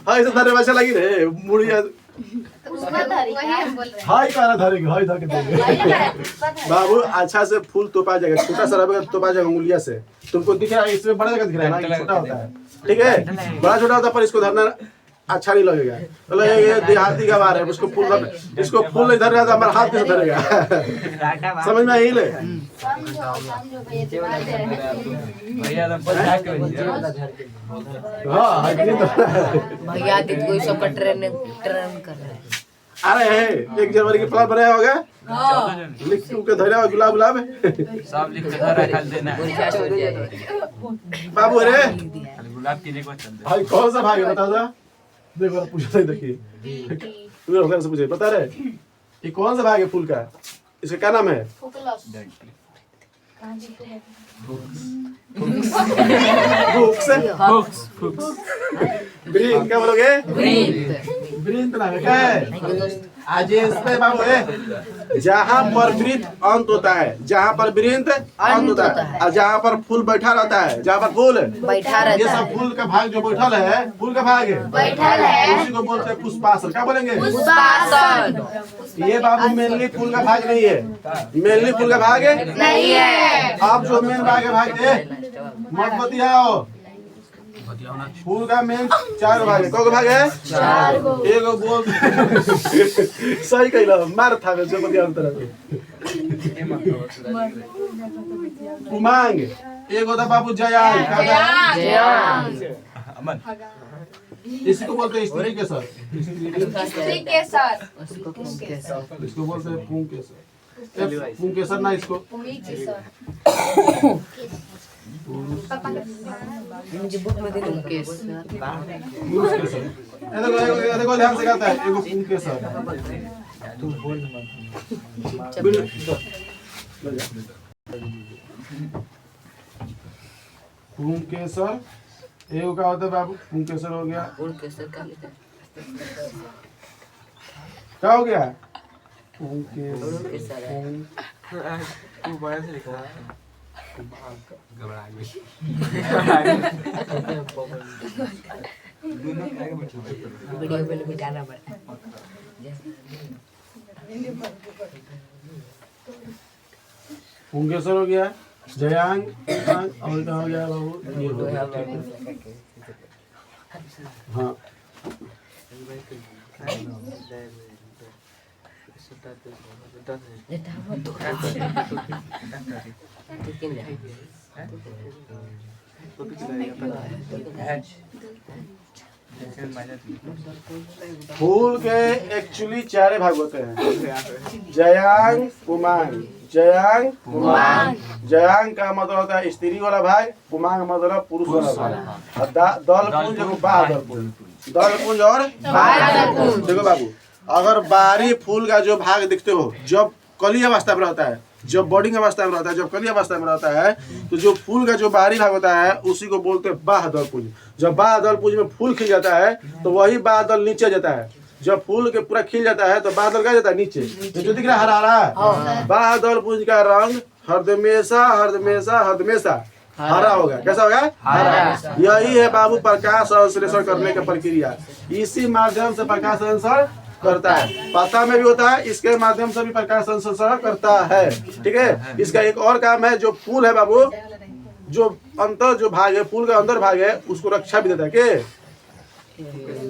हाँ ऐसे धरे वैसे लगी रे मुड़िया। वही हम बोल रहे हैं। हाई करा धरेगी, हाई धर के देंगे। वही लग रहा है, पुष्पासन। बाबू अच्छा से फूल तोपा जाएगा, छोटा सा रहेगा तोपा जाएगा उंगलिया से। तुमको दिख रहा है इसमें बड़ा जगह दिख रहा है ना, ये छोटा होता है। ठीक है, बड़ा छोटा होता है पर इसको धरना अच्छा नहीं लगेगा। मतलब ये देहाती का बार है, इसको फूल नहीं धर रहा था हमारा हाथ कैसे धरेगा? समझ में आई ले? समझो भैया तो बात है। भैया तो बता के भैया हाँ नहीं तो भैया आदित्य को सबका ट्रेन कर रहा है। अरे है 1 जनवरी के प्लान बनाया होगा, लिख के उनके धरे गुलाब गुलाब सब लिख के धर रखा देना है। बाबू अरे गुलाब की देखो चल दे। भाई कौन सा भाग है बता दो। देखो पूछो देखिए तू होकर से पूछे बता रहे ये कौन सा भाग है फूल का? इसका क्या नाम है? फुकलस। ब्रीन क्या बोलोगे? वृंत। ब्रीन नाम है क्या है? आज इसमें बाबू है जहाँ पर वृंत अंत होता है, जहाँ पर वृंत अंत होता है और जहाँ पर फूल बैठा रहता है, जहाँ पर फूल बैठा ये रहता सब है। फूल का भाग जो बैठल है फूल का भाग है बैठल है। उसी को बोलते हैं पुष्पासन। क्या बोलेंगे? पुष्पासन। ये बाबू मेनली फूल का भाग नहीं है, मेनली फूल का भाग है नहीं है। आप जो मेन भाग है भाग दे मत बतियाओ। फूल का मेन 4 भाग है। कौन भाग है? 4 गो। एगो बोल सही कहला मार था जो बतिया तरह उमंग एगो था बाबू जयांग। अमन इसी को बोलते हैं स्त्री के सर। स्त्री के सर। इसको बोलते हैं पुंकेसर। पुंकेसर ना इसको पुंगी के सर। मुझे बुक में दे दो केस। पुंकेसर। ये देखो ध्यान से कहता है एगो पुंकेसर। तू बोल पुंकेसर एगो क्या होता है बाबू? पुंकेसर हो गया। पुंकेसर का लिखा क्या हो गया? पुंकेसर पुंकेसर है। तू बड़ा से लिखा घबरा गई। दोनों आगे बैठो। वीडियो पे बिठाना पड़ता पुंकेसर हो गया, जयांग और क्या हो गया बाबू? ये हो गया। हाँ फूल के एक्चुअली 4 भाग होते हैं, जयांग पुमांग। जयांग पुमांग। जयांग का मतलब होता है स्त्री वाला भाग, पुमांग मतलब पुरुष वाला भाग। और दल पुंज और बादल पुंज। दल पुंज और बादल पुंज। देखो बाबू अगर बाहरी फूल का जो भाग दिखते हो जब कली अवस्था में रहता है, जब बॉडिंग अवस्था में रहता है, जब कली अवस्था में रहता है तो जो फूल का जो बाहरी भाग होता है उसी को बोलते हैं बाह्यदल पुंज। जब बाह्यदल पुंज में फूल खिल जाता है तो वही बादल नीचे जाता है। जब फूल के पूरा खिल जाता है तो बादल क्या जाता है? नीचे। जो दिख रहा है हरा हरा बादल पुंज का रंग हरदमेशा हरदमेशा हरदमेशा हरा होगा। कैसा होगा? हरा। यही है बाबू प्रकाश संश्लेषण करने की प्रक्रिया। इसी माध्यम से प्रकाश संश्लेषण करता है। पत्ता में भी होता है, इसके माध्यम से भी प्रकाश संश्लेषण करता है। ठीक है, इसका एक और काम है, जो फूल है बाबू जो अंतर जो भाग है फूल का अंदर भाग है उसको रक्षा भी देता है। के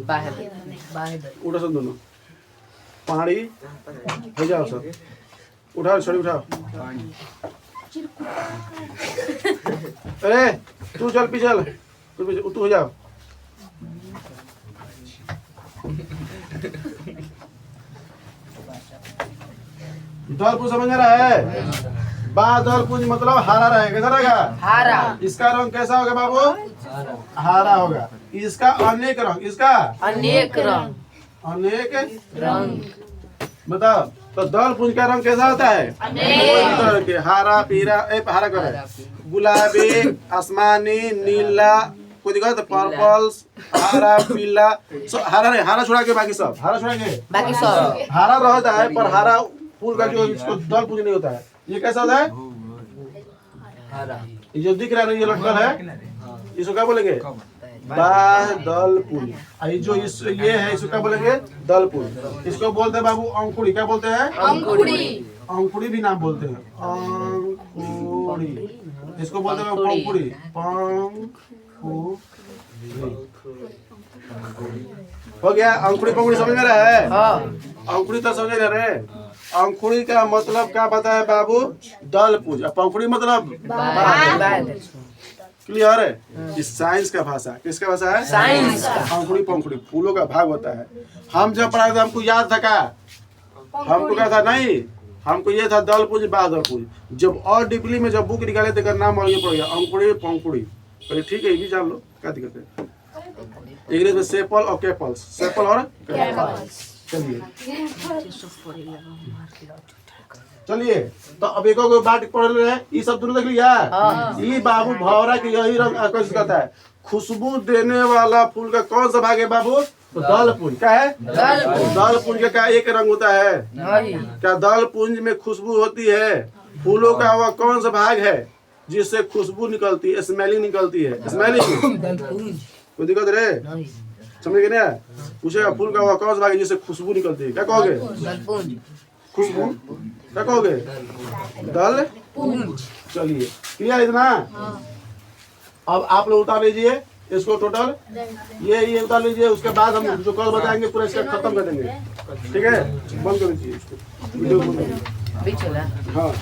बाहर उठो सब दोनों पानी हो जाओ सर, उठाओ छड़ी उठाओ। अरे तू चल पीछे तू हो जाओ। दल पुंज समझ में रहा है? बादल पुंज मतलब हरा रहेगा, कैसा रहेगा? हरा। इसका रंग कैसा होगा बाबू? हरा होगा। इसका अनेक रंग, इसका अनेक रंग। अनेक रंग। बताओ तो दल पुंज का रंग कैसा होता है? अनेक। तरह के, हरा पीला हरा कलर, गुलाबी, आसमानी, नीला, कोई दिक्कत? पर्पल, हरा पीला, हरा नहीं, हरा छोड़ा के बाकी सब, हरा छोड़ा के बाकी सब हरा रहता है, पर हरा फूल का जो इसको दल पुंज नहीं होता है। ये कैसा होता है? ये जो दिख रहा है ये लटकन है, इसको क्या बोलेंगे? बादल पुंज। ये जो ये है इसको क्या बोलेंगे? दल पुंज। इसको बोलते हैं बाबू अंकुड़ी, क्या बोलते हैं? अंकुड़ी। अंकुड़ी भी नाम बोलते हैं, अंकुड़ी। इसको बोलते हैं पंकुड़ी, पंकुड़ी। हो गया? अंकुड़ी पंकुड़ी समझ में रहा है? अंकुड़ी तो समझ रहे? अंकुड़ी का मतलब क्या पता है बाबू? दल पुंज। पंकुड़ी मतलब क्लियर है? इस साइंस का भाषा, किसका भाषा है? साइंस का। अंकुड़ी पंकुड़ी फूलों का भाग होता है। हम जब पढ़ा था हमको याद था क्या? हमको क्या था? नहीं, हमको ये था दल पुंज बादल पुंज। जब और डीपली में जब बुक निकाले तो नाम और ये पड़ गया अंकुड़ी पंकुड़ी। अरे ठीक है, ये भी जान लो, क्या दिक्कत है? इंग्लिश में सेपल और कैपल्स, सेपल और चलिए चलिए तो अब एक और बात पढ़ रहे हैं। ये सब दोनों देख लिया? ये बाबू भौरा के यही रंग आकर्षित करता है। खुशबू देने वाला फूल का कौन सा भाग है बाबू? तो दल पुंज। क्या है? दल पुंज का एक रंग होता है। क्या दल पुंज में खुशबू होती है? फूलों का वह कौन सा भाग है जिससे खुशबू निकलती है, स्मेलिंग निकलती है? स्मेलिंग। कोई दिक्कत रे? समझ गए ना? पूछेगा फूल का वह कौन सा भाग है जिससे खुशबू निकलती है? क्या कहोगे? खुशबू। क्या कहोगे? दल पुंज। चलिए क्लियर इतना? अब आप लोग उतार लीजिए इसको टोटल, ये उतार लीजिए। उसके बाद हम जो कल बताएंगे पूरा इसका खत्म कर देंगे। ठीक है, बंद कर दीजिए इसको, वीडियो बंद कर दीजिए। बीच वाला। हाँ।